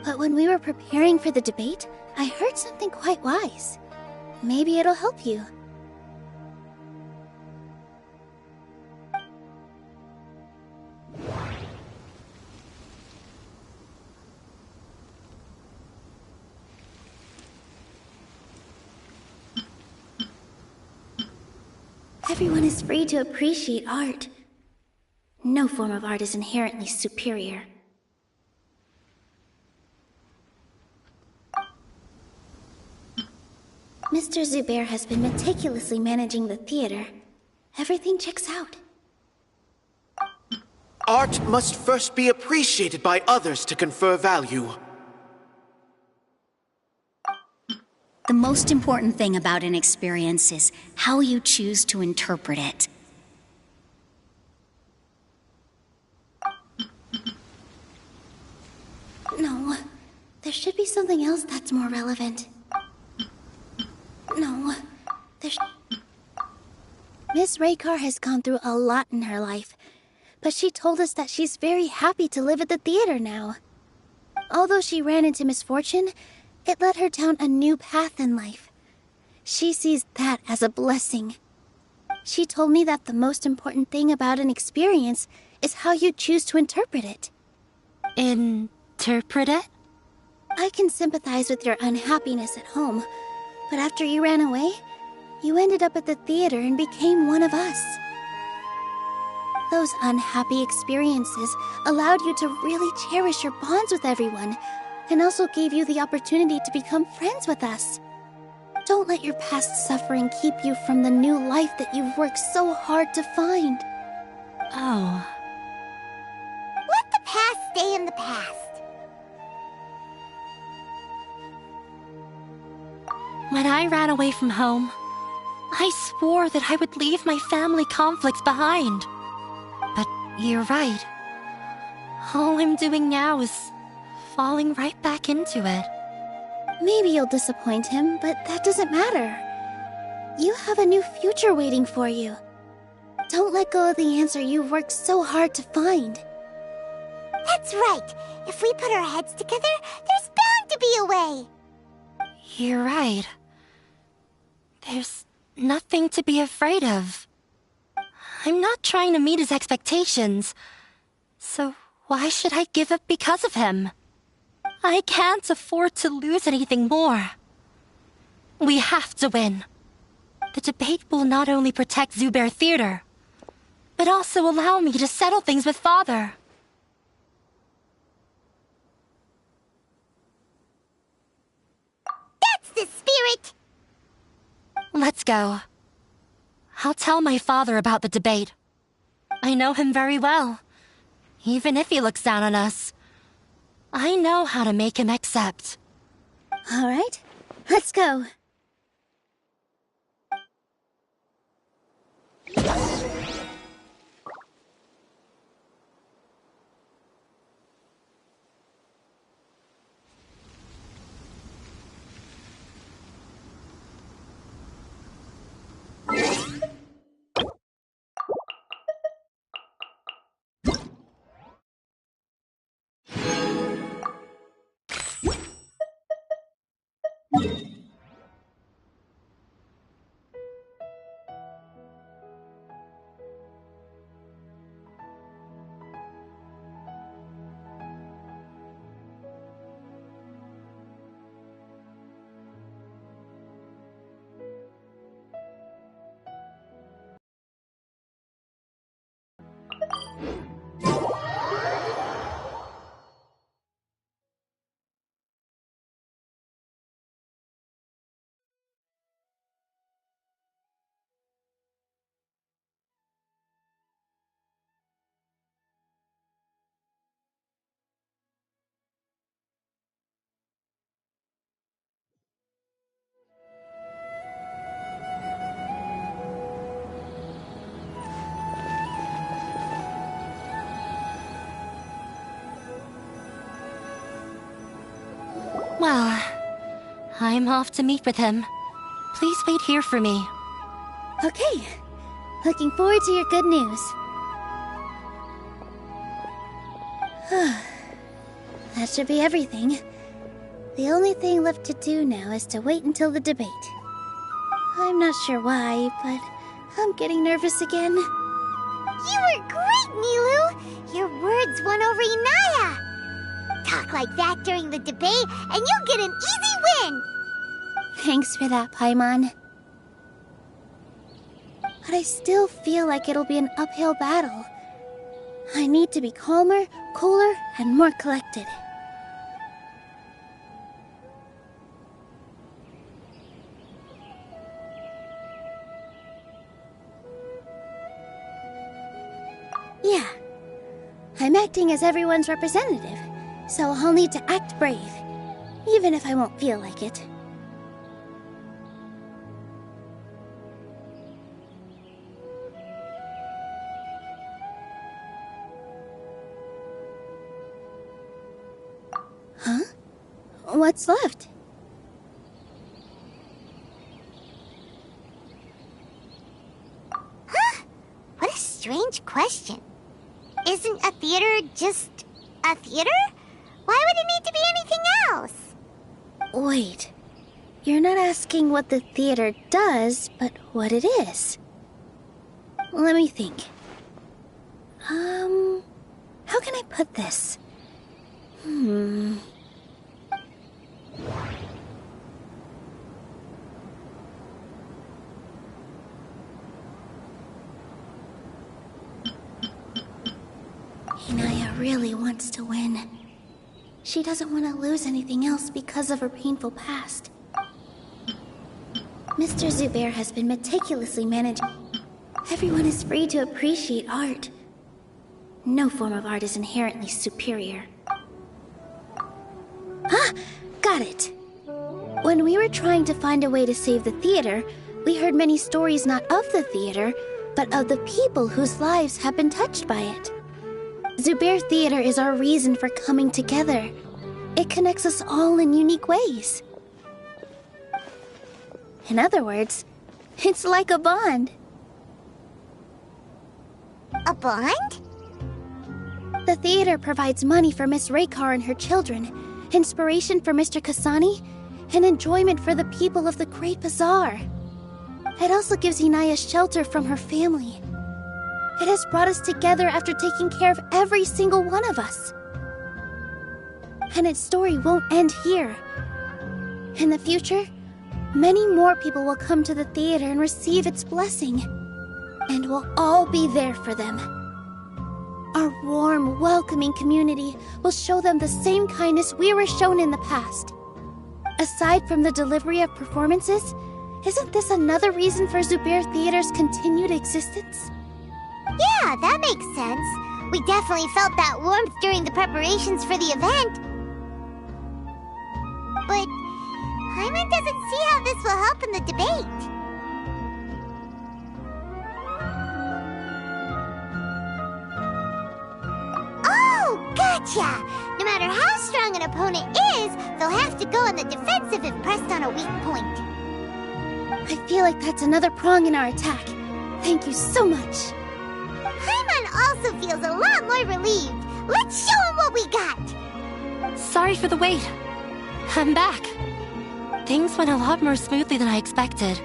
But when we were preparing for the debate, I heard something quite wise. Maybe it'll help you. Everyone is free to appreciate art. No form of art is inherently superior. Mr. Zubair has been meticulously managing the theater. Everything checks out. Art must first be appreciated by others to confer value. The most important thing about an experience is how you choose to interpret it. No, there should be something else that's more relevant. No, Miss Raykar has gone through a lot in her life, but she told us that she's very happy to live at the theater now. Although she ran into misfortune, it led her down a new path in life. She sees that as a blessing. She told me that the most important thing about an experience is how you choose to interpret it. Interpret it? I can sympathize with your unhappiness at home, but after you ran away, you ended up at the theater and became one of us. Those unhappy experiences allowed you to really cherish your bonds with everyone, and also gave you the opportunity to become friends with us. Don't let your past suffering keep you from the new life that you've worked so hard to find. Oh. Let the past stay in the past. When I ran away from home, I swore that I would leave my family conflicts behind. But you're right. All I'm doing now is falling right back into it. Maybe you'll disappoint him, but that doesn't matter. You have a new future waiting for you. Don't let go of the answer you've worked so hard to find. That's right. If we put our heads together, there's bound to be a way. You're right. There's nothing to be afraid of. I'm not trying to meet his expectations, so why should I give up because of him? I can't afford to lose anything more. We have to win. The debate will not only protect Zubair Theater, but also allow me to settle things with Father. That's the spirit! Let's go. I'll tell my father about the debate. I know him very well, even if he looks down on us. I know how to make him accept. All right, let's go. Well, I'm off to meet with him. Please wait here for me. Okay. Looking forward to your good news. That should be everything. The only thing left to do now is to wait until the debate. I'm not sure why, but I'm getting nervous again. You were great, Nilou! Your words won over Inaya! Talk like that during the debate, and you'll get an easy win! Thanks for that, Paimon. But I still feel like it'll be an uphill battle. I need to be calmer, cooler, and more collected. Yeah. I'm acting as everyone's representative, so I'll need to act brave, even if I won't feel like it. Huh? What's left? Huh? What a strange question. Isn't a theater just a theater? Why would it need to be anything else? Wait. You're not asking what the theater does, but what it is. Let me think. How can I put this? Inaya really wants to win. She doesn't want to lose anything else because of her painful past. Mr. Zubair has been meticulously managed. Everyone is free to appreciate art. No form of art is inherently superior. Ah! Got it! When we were trying to find a way to save the theater, we heard many stories not of the theater, but of the people whose lives have been touched by it. Zubair Theater is our reason for coming together. It connects us all in unique ways. In other words, it's like a bond. A bond? The theater provides money for Miss Raykar and her children, inspiration for Mr. Kasani, and enjoyment for the people of the Great Bazaar. It also gives Inaya shelter from her family. It has brought us together after taking care of every single one of us. And its story won't end here. In the future, many more people will come to the theater and receive its blessing. And we'll all be there for them. Our warm, welcoming community will show them the same kindness we were shown in the past. Aside from the delivery of performances, isn't this another reason for Zubair Theater's continued existence? Yeah, that makes sense. We definitely felt that warmth during the preparations for the event. But Paimon doesn't see how this will help in the debate. Oh, gotcha! No matter how strong an opponent is, they'll have to go on the defensive if pressed on a weak point. I feel like that's another prong in our attack. Thank you so much. Paimon also feels a lot more relieved. Let's show him what we got! Sorry for the wait. I'm back. Things went a lot more smoothly than I expected.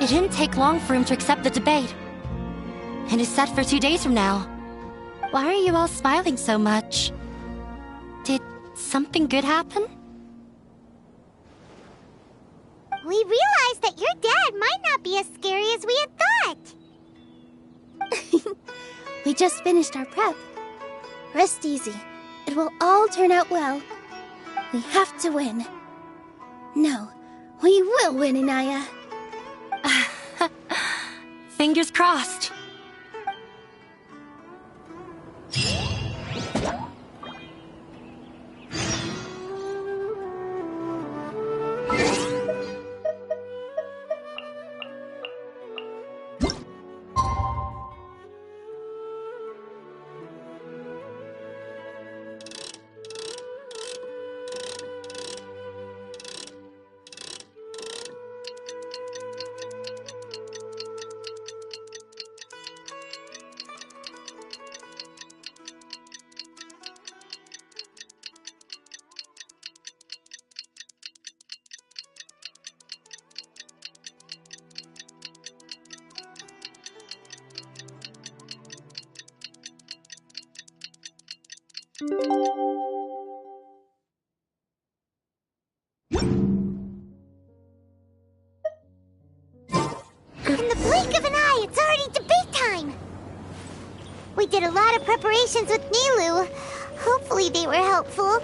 It didn't take long for him to accept the debate. And it's set for 2 days from now. Why are you all smiling so much? Did something good happen? We realized that your dad might not be as scary as we had thought. We just finished our prep. Rest easy. It will all turn out well. We have to win. No, we will win, Inaya. Fingers crossed. In the blink of an eye, it's already debate time! We did a lot of preparations with Nilou. Hopefully they were helpful.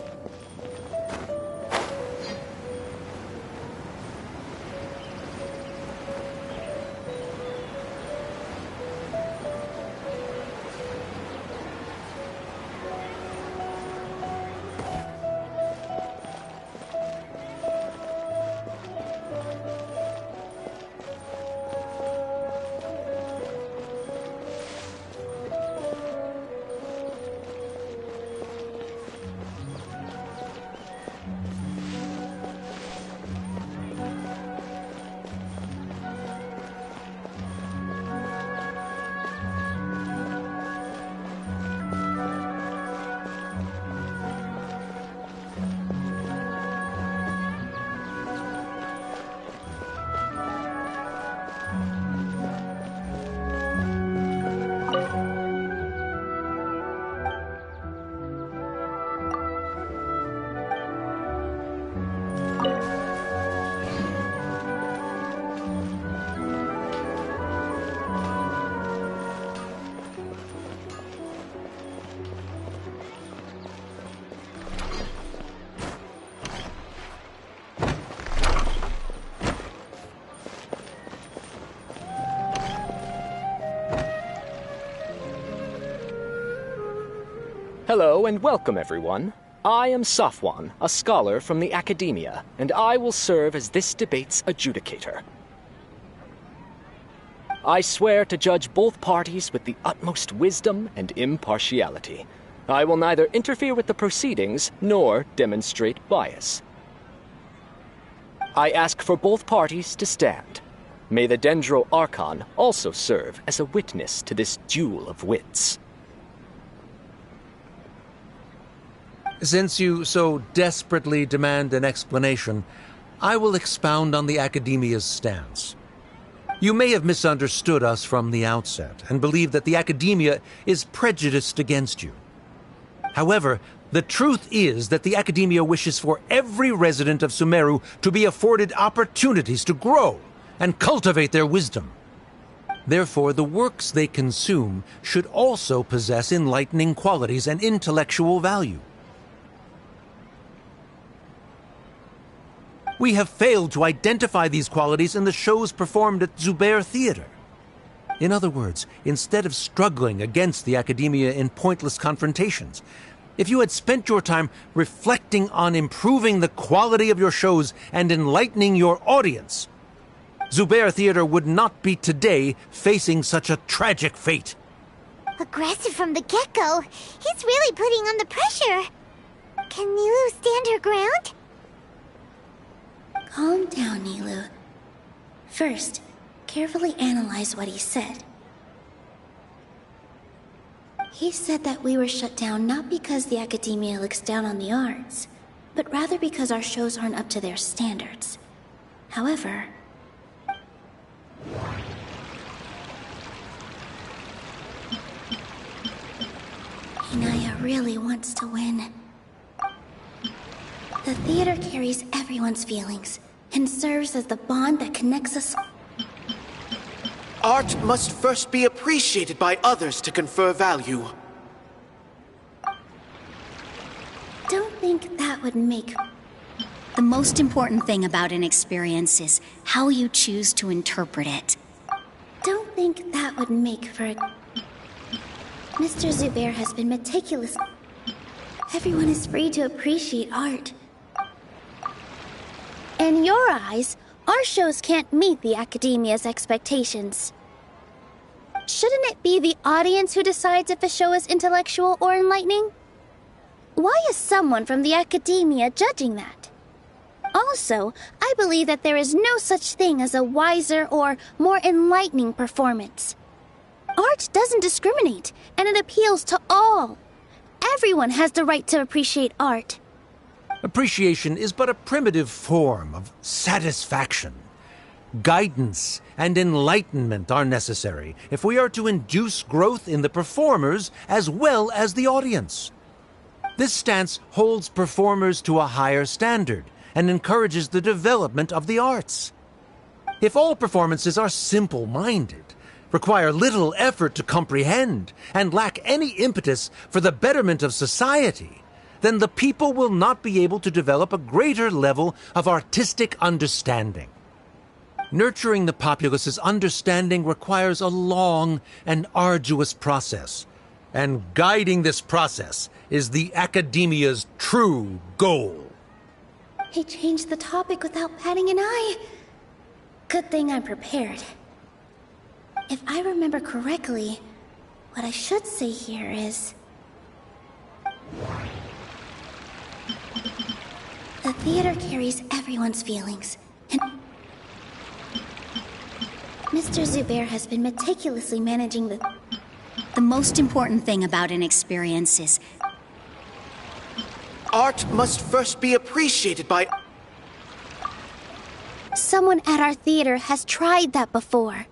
Hello and welcome, everyone. I am Safwan, a scholar from the Academia, and I will serve as this debate's adjudicator. I swear to judge both parties with the utmost wisdom and impartiality. I will neither interfere with the proceedings nor demonstrate bias. I ask for both parties to stand. May the Dendro Archon also serve as a witness to this duel of wits. Since you so desperately demand an explanation, I will expound on the Academia's stance. You may have misunderstood us from the outset and believe that the Academia is prejudiced against you. However, the truth is that the Academia wishes for every resident of Sumeru to be afforded opportunities to grow and cultivate their wisdom. Therefore, the works they consume should also possess enlightening qualities and intellectual value. We have failed to identify these qualities in the shows performed at Zubair Theater. In other words, instead of struggling against the Academia in pointless confrontations, If you had spent your time reflecting on improving the quality of your shows and enlightening your audience, Zubair Theater would not be today facing such a tragic fate. Aggressive from the get-go. He's really putting on the pressure. Can Nilou stand her ground? Calm down, Nilou. First, carefully analyze what he said. He said that we were shut down not because the academia looks down on the arts, but rather because our shows aren't up to their standards. However, Inaya really wants to win. The theater carries everyone's feelings and serves as the bond that connects us. Art must first be appreciated by others to confer value. Don't think that would make... The most important thing about an experience is how you choose to interpret it. Don't think that would make for a... Mr. Zubair has been meticulous. Everyone is free to appreciate art. In your eyes, our shows can't meet the academia's expectations. Shouldn't it be the audience who decides if a show is intellectual or enlightening? Why is someone from the academia judging that? Also, I believe that there is no such thing as a wiser or more enlightening performance. Art doesn't discriminate, and it appeals to all. Everyone has the right to appreciate art. Appreciation is but a primitive form of satisfaction. Guidance and enlightenment are necessary if we are to induce growth in the performers as well as the audience. This stance holds performers to a higher standard and encourages the development of the arts. If all performances are simple-minded, require little effort to comprehend, and lack any impetus for the betterment of society, then the people will not be able to develop a greater level of artistic understanding. Nurturing the populace's understanding requires a long and arduous process, and guiding this process is the academia's true goal. He changed the topic without batting an eye. Good thing I'm prepared. If I remember correctly, what I should say here is... The theater carries everyone's feelings, and Mr. Zubair has been meticulously managing the... The most important thing about an experience is... Art must first be appreciated by... Someone at our theater has tried that before.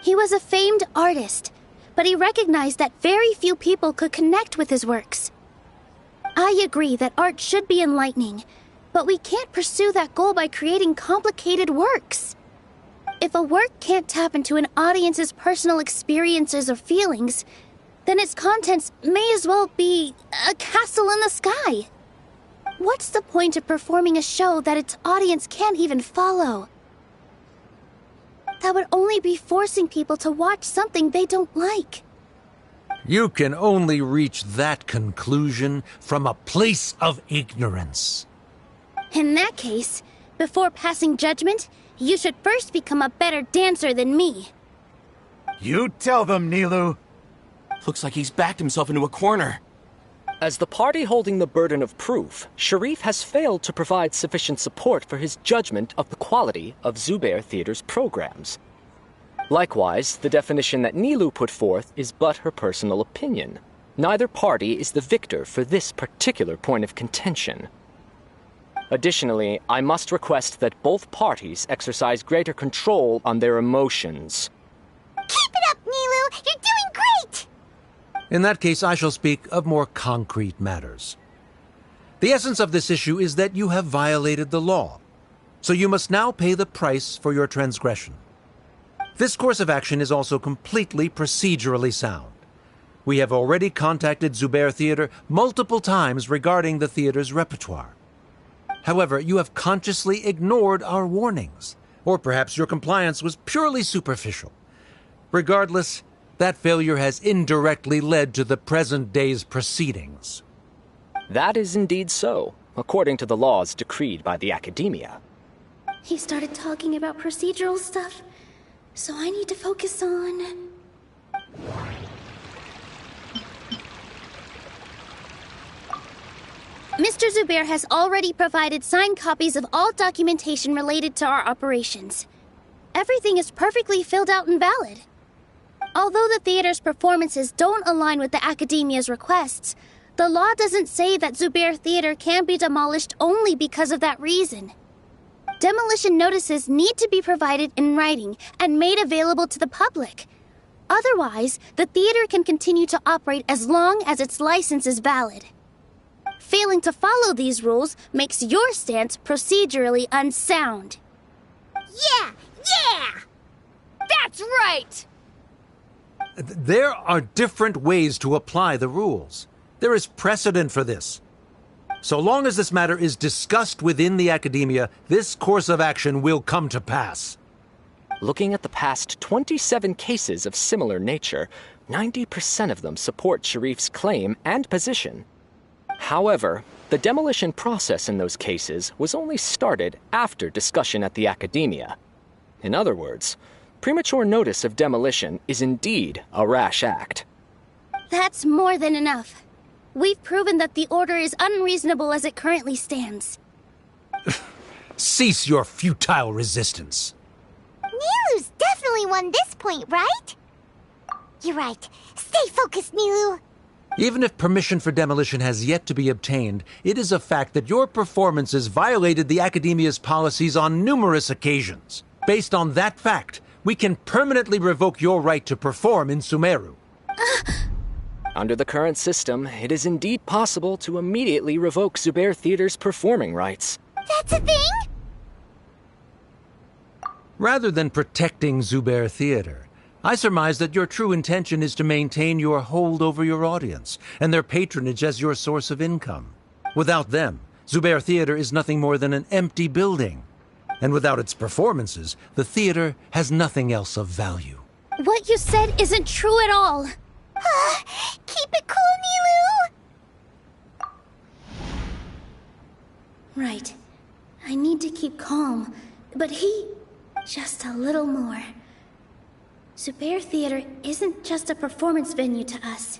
He was a famed artist, but he recognized that very few people could connect with his works. I agree that art should be enlightening, but we can't pursue that goal by creating complicated works. If a work can't tap into an audience's personal experiences or feelings, then its contents may as well be a castle in the sky. What's the point of performing a show that its audience can't even follow? That would only be forcing people to watch something they don't like. You can only reach that conclusion from a place of ignorance. In that case, before passing judgment, you should first become a better dancer than me. You tell them, Nilou. Looks like he's backed himself into a corner. As the party holding the burden of proof, Sharif has failed to provide sufficient support for his judgment of the quality of Zubair Theater's programs. Likewise, the definition that Nilou put forth is but her personal opinion. Neither party is the victor for this particular point of contention. Additionally, I must request that both parties exercise greater control on their emotions. Keep it up, Nilou! You're doing great! In that case, I shall speak of more concrete matters. The essence of this issue is that you have violated the law, so you must now pay the price for your transgression. This course of action is also completely procedurally sound. We have already contacted Zubair Theater multiple times regarding the theater's repertoire. However, you have consciously ignored our warnings, or perhaps your compliance was purely superficial. Regardless, that failure has indirectly led to the present day's proceedings. That is indeed so, according to the laws decreed by the Academia. He started talking about procedural stuff, so I need to focus on... Mr. Zubair has already provided signed copies of all documentation related to our operations. Everything is perfectly filled out and valid. Although the theater's performances don't align with the Academia's requests, the law doesn't say that Zubair Theater can be demolished only because of that reason. Demolition notices need to be provided in writing and made available to the public. Otherwise, the theater can continue to operate as long as its license is valid. Failing to follow these rules makes your stance procedurally unsound. Yeah! That's right! There are different ways to apply the rules. There is precedent for this. So long as this matter is discussed within the Academia, this course of action will come to pass. Looking at the past 27 cases of similar nature, 90% of them support Sharif's claim and position. However, the demolition process in those cases was only started after discussion at the Academia. In other words, premature notice of demolition is indeed a rash act. That's more than enough. We've proven that the order is unreasonable as it currently stands. Cease your futile resistance. Nilou's definitely won this point, right? You're right. Stay focused, Nilou. Even if permission for demolition has yet to be obtained, it is a fact that your performances violated the Academia's policies on numerous occasions. Based on that fact, we can permanently revoke your right to perform in Sumeru. Under the current system, it is indeed possible to immediately revoke Zubair Theater's performing rights. That's a thing? Rather than protecting Zubair Theater, I surmise that your true intention is to maintain your hold over your audience and their patronage as your source of income. Without them, Zubair Theater is nothing more than an empty building. And without its performances, the theater has nothing else of value. What you said isn't true at all. Keep it cool, Nilou! Right. I need to keep calm, but just a little more. Zubair Theater isn't just a performance venue to us.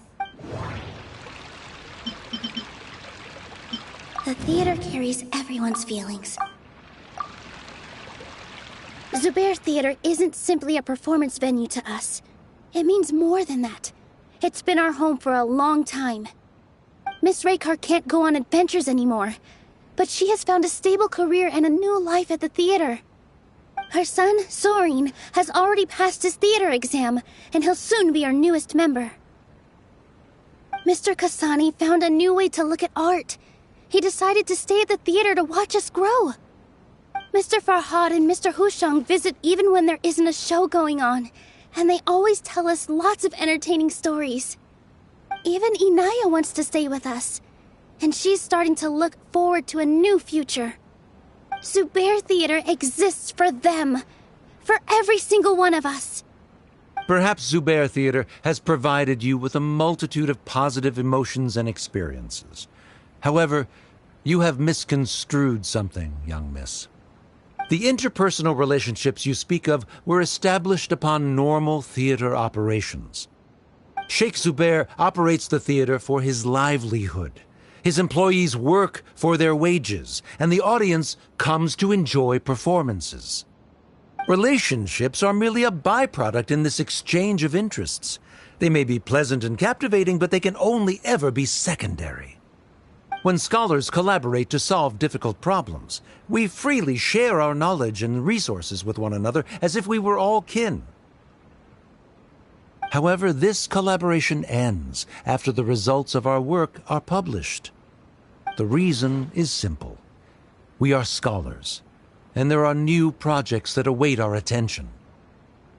The theater carries everyone's feelings. Zubair Theater isn't simply a performance venue to us. It means more than that. It's been our home for a long time. Miss Raykar can't go on adventures anymore, but she has found a stable career and a new life at the theater. Her son, Soren, has already passed his theater exam, and he'll soon be our newest member. Mr. Kasani found a new way to look at art. He decided to stay at the theater to watch us grow. Mr. Farhad and Mr. Hushang visit even when there isn't a show going on, and they always tell us lots of entertaining stories. Even Inaya wants to stay with us, and she's starting to look forward to a new future. Zubair Theater exists for them, for every single one of us. Perhaps Zubair Theater has provided you with a multitude of positive emotions and experiences. However, you have misconstrued something, young miss. The interpersonal relationships you speak of were established upon normal theater operations. Sheikh Zubair operates the theater for his livelihood. His employees work for their wages, and the audience comes to enjoy performances. Relationships are merely a byproduct in this exchange of interests. They may be pleasant and captivating, but they can only ever be secondary. When scholars collaborate to solve difficult problems, we freely share our knowledge and resources with one another as if we were all kin. However, this collaboration ends after the results of our work are published. The reason is simple. We are scholars, and there are new projects that await our attention.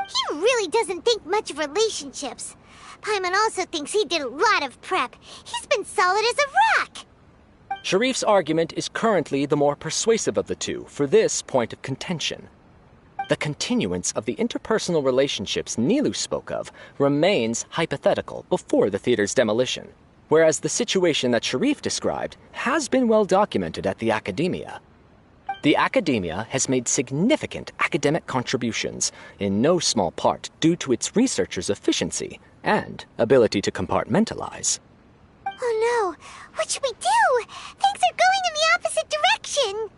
He really doesn't think much of relationships. Paimon also thinks he did a lot of prep. He's been solid as a rock. Sharif's argument is currently the more persuasive of the two for this point of contention. The continuance of the interpersonal relationships Nilou spoke of remains hypothetical before the theater's demolition. whereas the situation that Sharif described has been well documented at the Academia. The Academia has made significant academic contributions, in no small part due to its researchers' efficiency and ability to compartmentalize. Oh no! What should we do? Things are going in the opposite direction!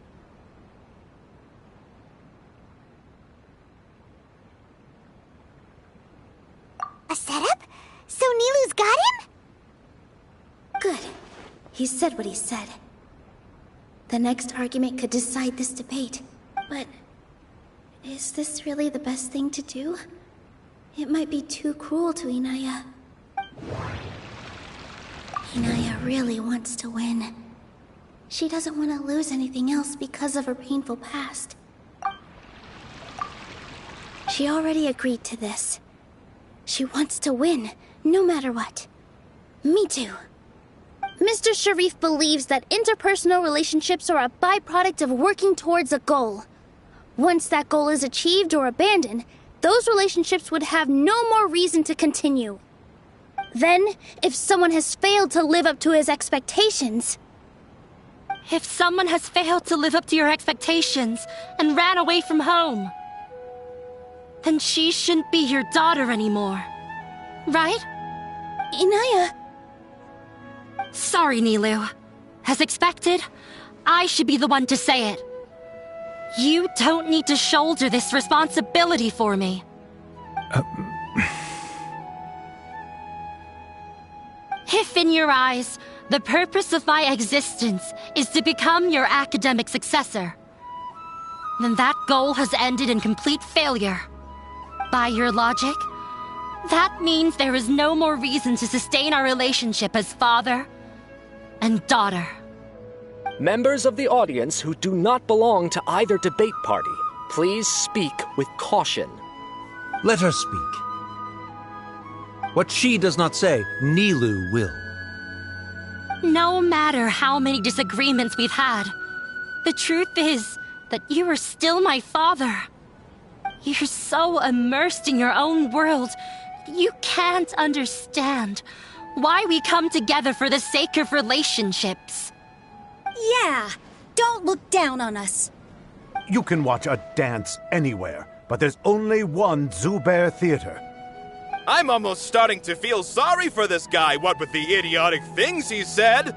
A setup? So Nilou's got him? Good. He said what he said. The next argument could decide this debate. But is this really the best thing to do? It might be too cruel to Inaya. Inaya really wants to win. She doesn't want to lose anything else because of her painful past. She already agreed to this. She wants to win, no matter what. Me too. Mr. Sharif believes that interpersonal relationships are a byproduct of working towards a goal. Once that goal is achieved or abandoned, those relationships would have no more reason to continue. Then, if someone has failed to live up to his expectations... If someone has failed to live up to your expectations and ran away from home, then she shouldn't be your daughter anymore. Right? Inaya... Sorry, Nilou. As expected, I should be the one to say it. You don't need to shoulder this responsibility for me. If in your eyes, the purpose of my existence is to become your academic successor, then that goal has ended in complete failure. By your logic, that means there is no more reason to sustain our relationship as father and daughter. Members of the audience who do not belong to either debate party, please speak with caution. Let her speak. What she does not say, Nilou will. No matter how many disagreements we've had, the truth is that you are still my father. You're so immersed in your own world, you can't understand why we come together for the sake of relationships. Yeah, don't look down on us. You can watch a dance anywhere, but there's only one Zubair Theater. I'm almost starting to feel sorry for this guy, what with the idiotic things he said.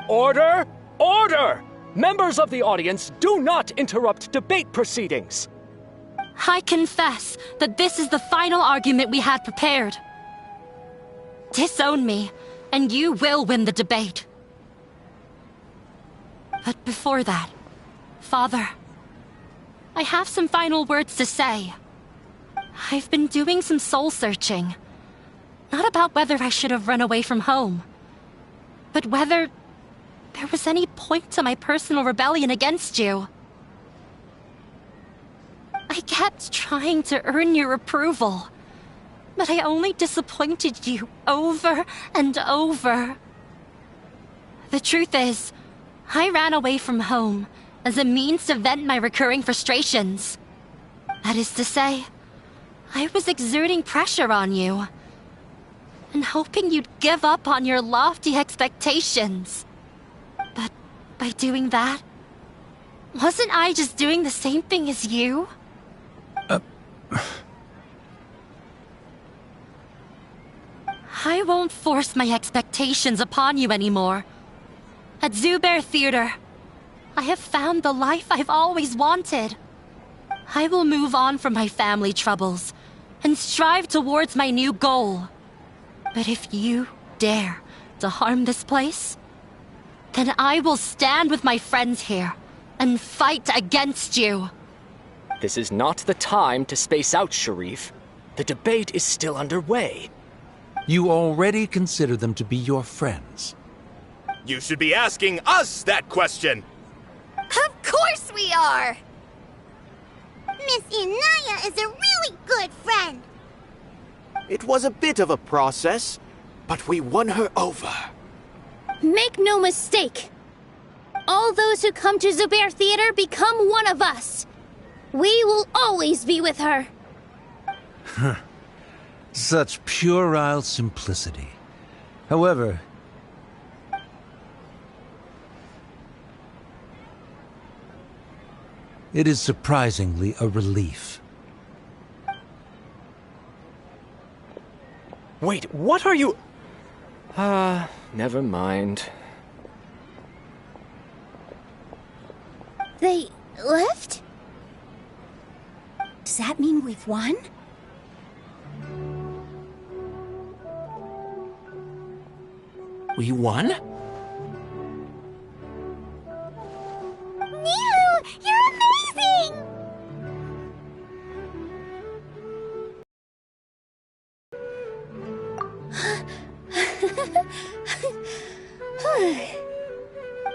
Order! Order! Members of the audience, do not interrupt debate proceedings. I confess that this is the final argument we had prepared. Disown me, and you will win the debate. But before that, Father, I have some final words to say. I've been doing some soul-searching. Not about whether I should have run away from home, but whether there was any point to my personal rebellion against you. I kept trying to earn your approval, but I only disappointed you over and over. The truth is, I ran away from home as a means to vent my recurring frustrations. That is to say, I was exerting pressure on you, and hoping you'd give up on your lofty expectations. But by doing that, wasn't I just doing the same thing as you? I won't force my expectations upon you anymore. At Zubair Theater, I have found the life I've always wanted. I will move on from my family troubles and strive towards my new goal. But if you dare to harm this place, then I will stand with my friends here and fight against you. This is not the time to space out, Sharif. The debate is still underway. You already consider them to be your friends. You should be asking us that question. Of course we are! Miss Inaya is a really good friend. It was a bit of a process, but we won her over. Make no mistake. All those who come to Zubair Theater become one of us. We will always be with her. Such puerile simplicity. However, It is surprisingly a relief. Wait, what are you... never mind. They left? Does that mean we've won? We won? Nilou, you're amazing!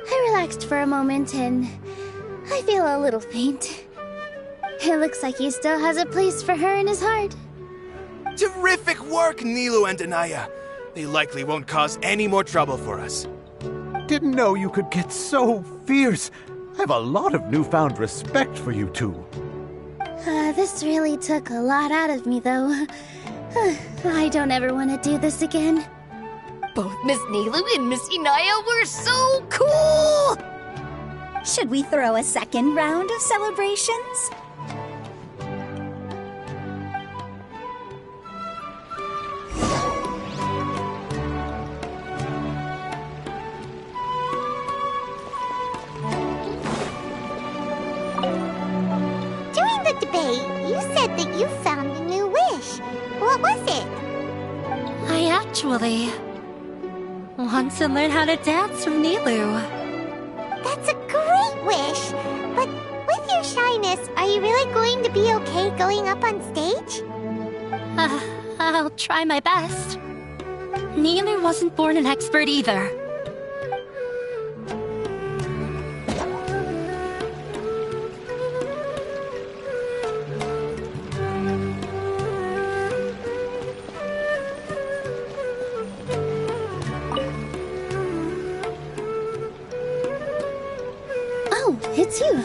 I relaxed for a moment and I feel a little faint. It looks like he still has a place for her in his heart. Terrific work, Nilou and Anaya. They likely won't cause any more trouble for us. Didn't know you could get so fierce. I have a lot of newfound respect for you two. This really took a lot out of me, though. I don't ever want to do this again. Both Miss Nilou and Miss Inaya were so cool! Should we throw a second round of celebrations? During the debate, you said that you found a new wish. What was it? I actually want to learn how to dance from Nilou. That's a great wish. But with your shyness, are you really going to be okay going up on stage? I'll try my best. Nilou wasn't born an expert either. Oh, it's you.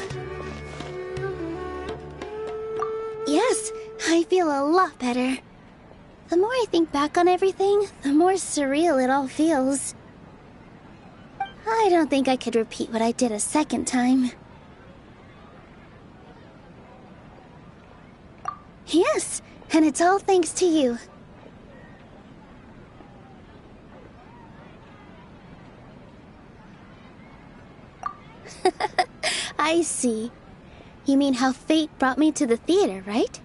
Yes, I feel a lot better. The more I think back on everything, the more surreal it all feels. I don't think I could repeat what I did a second time. Yes, and it's all thanks to you. I see. You mean how fate brought me to the theater, right?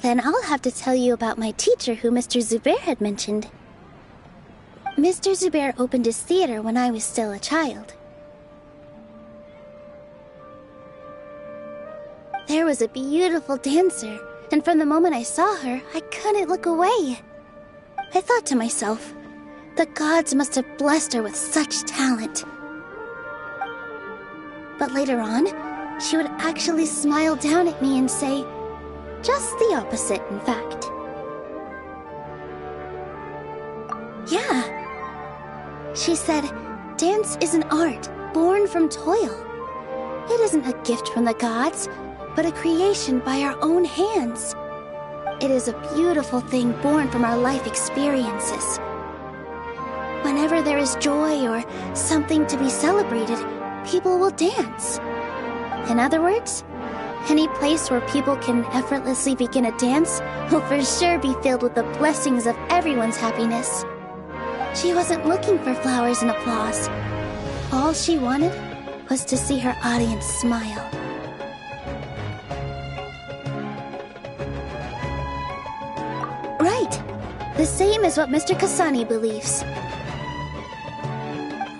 Then I'll have to tell you about my teacher who Mr. Zubair had mentioned. Mr. Zubair opened his theater when I was still a child. There was a beautiful dancer, and from the moment I saw her, I couldn't look away. I thought to myself, the gods must have blessed her with such talent. But later on, she would actually smile down at me and say, just the opposite, in fact. Yeah. She said, dance is an art born from toil. It isn't a gift from the gods, but a creation by our own hands. It is a beautiful thing born from our life experiences. Whenever there is joy or something to be celebrated, people will dance. In other words, any place where people can effortlessly begin a dance will for sure be filled with the blessings of everyone's happiness. She wasn't looking for flowers and applause. All she wanted was to see her audience smile. Right. The same as what Mr. Kasani believes.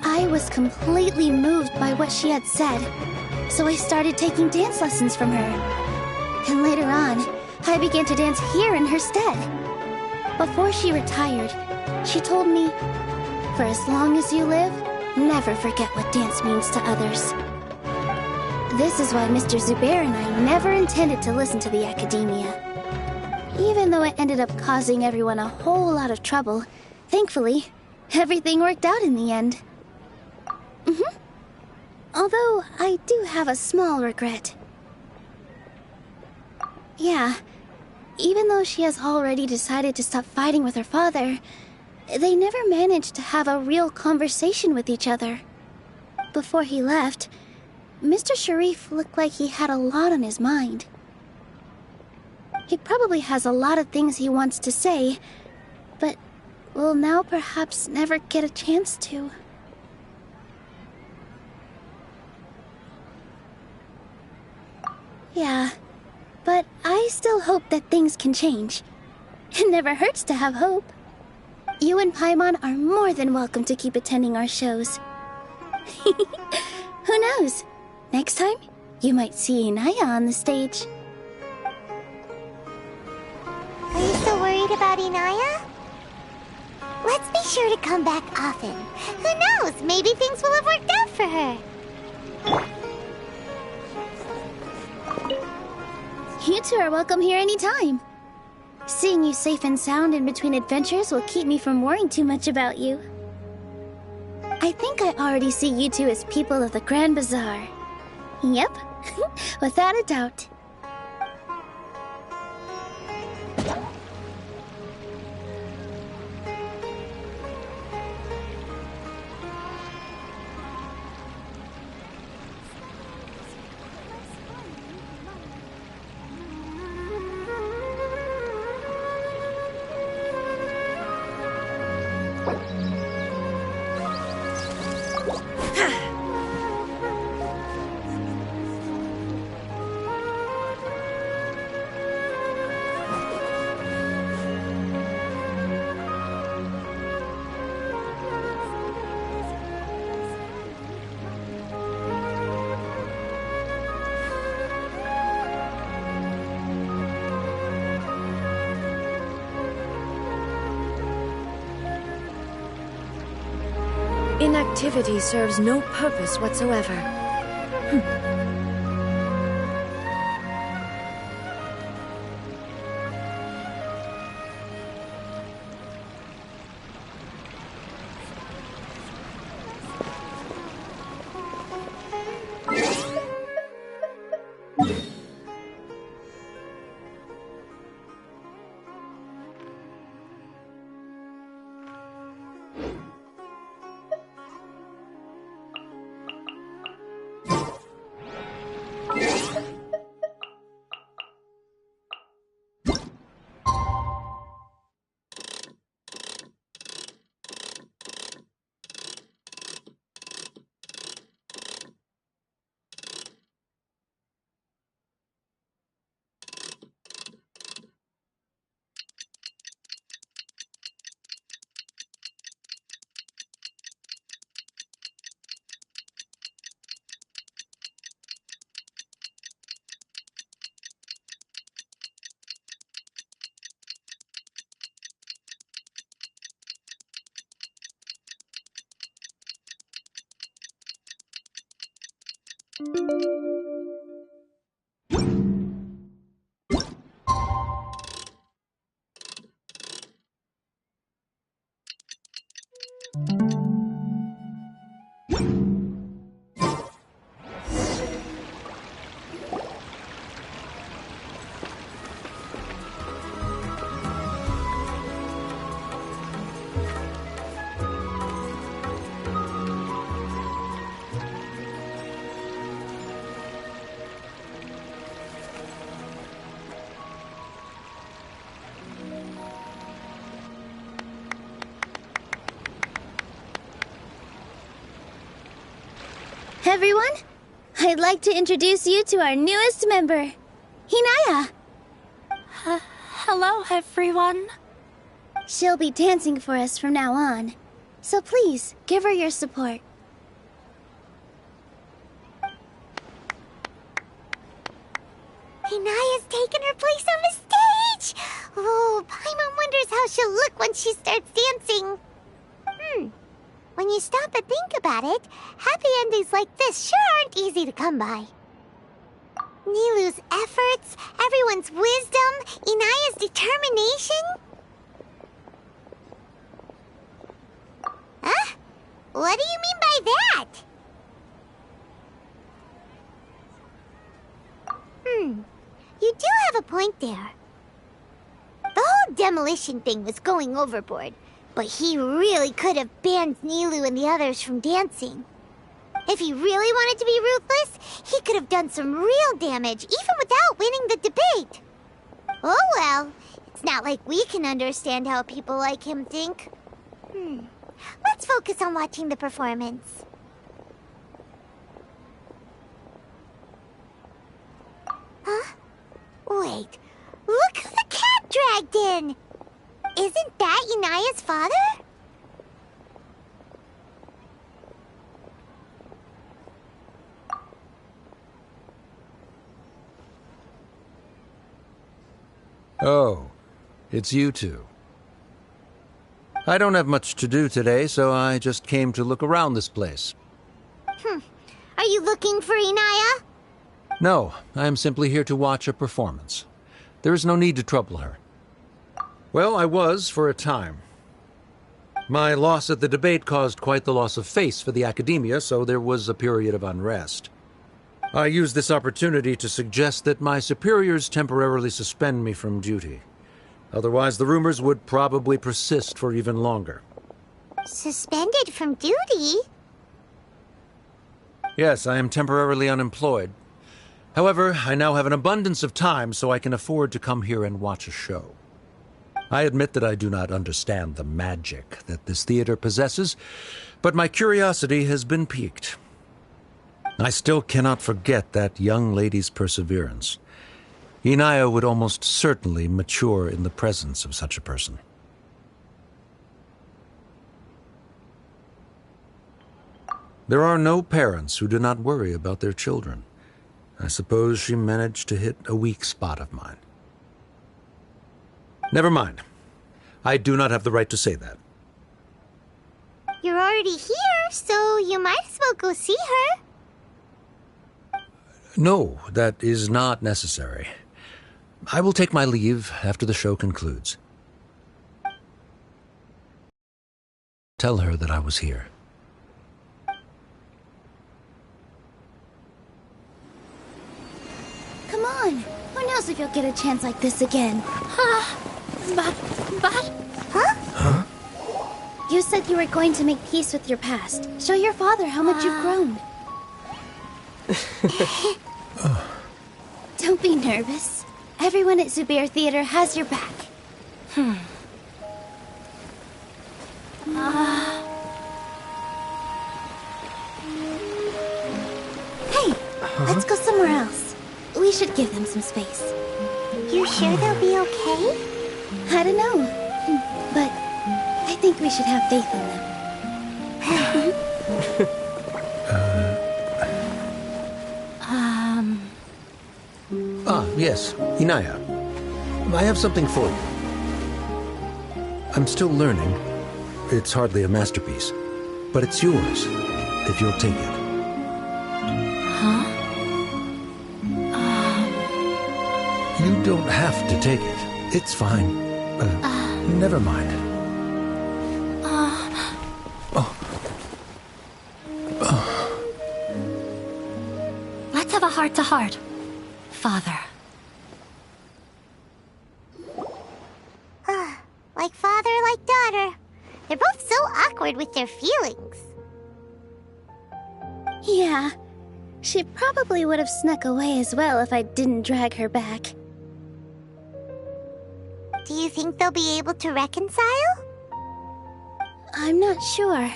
I was completely moved by what she had said, so I started taking dance lessons from her. And later on, I began to dance here in her stead. Before she retired, she told me, for as long as you live, never forget what dance means to others. This is why Mr. Zubair and I never intended to listen to the academia. Even though it ended up causing everyone a whole lot of trouble, thankfully, everything worked out in the end. Although, I do have a small regret. Yeah, even though she has already decided to stop fighting with her father, they never managed to have a real conversation with each other. Before he left, Mr. Sharif looked like he had a lot on his mind. He probably has a lot of things he wants to say, but will now perhaps never get a chance to. Yeah, but I still hope that things can change. It never hurts to have hope. You and Paimon are more than welcome to keep attending our shows. Who knows? Next time, you might see Inaya on the stage. Are you still worried about Inaya? Let's be sure to come back often. Who knows? Maybe things will have worked out for her. You two are welcome here anytime. Seeing you safe and sound in between adventures will keep me from worrying too much about you. I think I already see you two as people of the Grand Bazaar. Yep, without a doubt. Inactivity serves no purpose whatsoever. Everyone, I'd like to introduce you to our newest member, Hinaya. Hello, everyone. She'll be dancing for us from now on, so please give her your support. Inaya's taken her place on the stage! Oh, Paimon wonders how she'll look when she starts dancing. When you stop and think about it, happy endings like this sure aren't easy to come by. Nilou's efforts, everyone's wisdom, Inaya's determination. Huh? What do you mean by that? You do have a point there. The whole demolition thing was going overboard, but he really could have banned Nilou and the others from dancing. If he really wanted to be ruthless, he could have done some real damage, even without winning the debate. Oh well, it's not like we can understand how people like him think. Let's focus on watching the performance. Huh? Wait, look who the cat dragged in! Isn't that Inaya's father? Oh, it's you two. I don't have much to do today, so I just came to look around this place. Are you looking for Inaya? No, I am simply here to watch a performance. There is no need to trouble her. Well, I was for a time. My loss at the debate caused quite the loss of face for the academia, so there was a period of unrest. I used this opportunity to suggest that my superiors temporarily suspend me from duty. Otherwise, the rumors would probably persist for even longer. Suspended from duty? Yes, I am temporarily unemployed. However, I now have an abundance of time, so I can afford to come here and watch a show. I admit that I do not understand the magic that this theater possesses, but my curiosity has been piqued. I still cannot forget that young lady's perseverance. Inaya would almost certainly mature in the presence of such a person. There are no parents who do not worry about their children. I suppose she managed to hit a weak spot of mine. Never mind. I do not have the right to say that. You're already here, so you might as well go see her. No, that is not necessary. I will take my leave after the show concludes. Tell her that I was here. Come on. Who knows if you'll get a chance like this again? But... Huh? You said you were going to make peace with your past. Show your father how much you've grown. Don't be nervous. Everyone at Zubair Theater has your back. Hey, let's go somewhere else. We should give them some space. You sure they'll be okay? I don't know, but I think we should have faith in them. Yes, Inaya. I have something for you. I'm still learning. It's hardly a masterpiece, but it's yours, if you'll take it. Huh? You don't have to take it. It's fine. Never mind. Let's have a heart-to-heart. Father. Like father, like daughter. They're both so awkward with their feelings. Yeah, she probably would have snuck away as well if I didn't drag her back. Do you think they'll be able to reconcile? I'm not sure.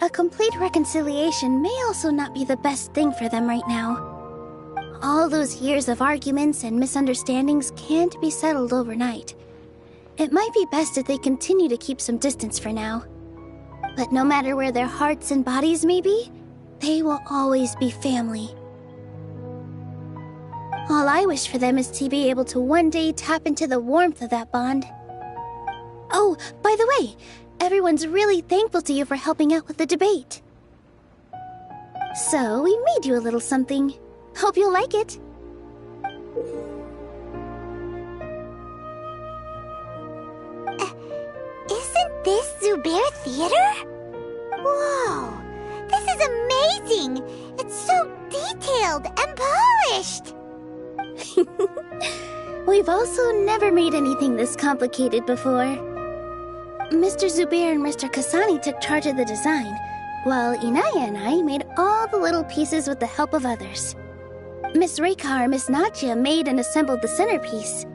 A complete reconciliation may also not be the best thing for them right now. All those years of arguments and misunderstandings can't be settled overnight. It might be best if they continue to keep some distance for now. But no matter where their hearts and bodies may be, they will always be family. All I wish for them is to be able to one day tap into the warmth of that bond. Oh, by the way, everyone's really thankful to you for helping out with the debate. So, we made you a little something. Hope you'll like it. Isn't this Zubair Theater? Whoa, this is amazing! It's so detailed and polished! We've also never made anything this complicated before. Mr. Zubair and Mr. Kasani took charge of the design, while Inaya and I made all the little pieces with the help of others. Miss Raykar and Miss Nadia made and assembled the centerpiece.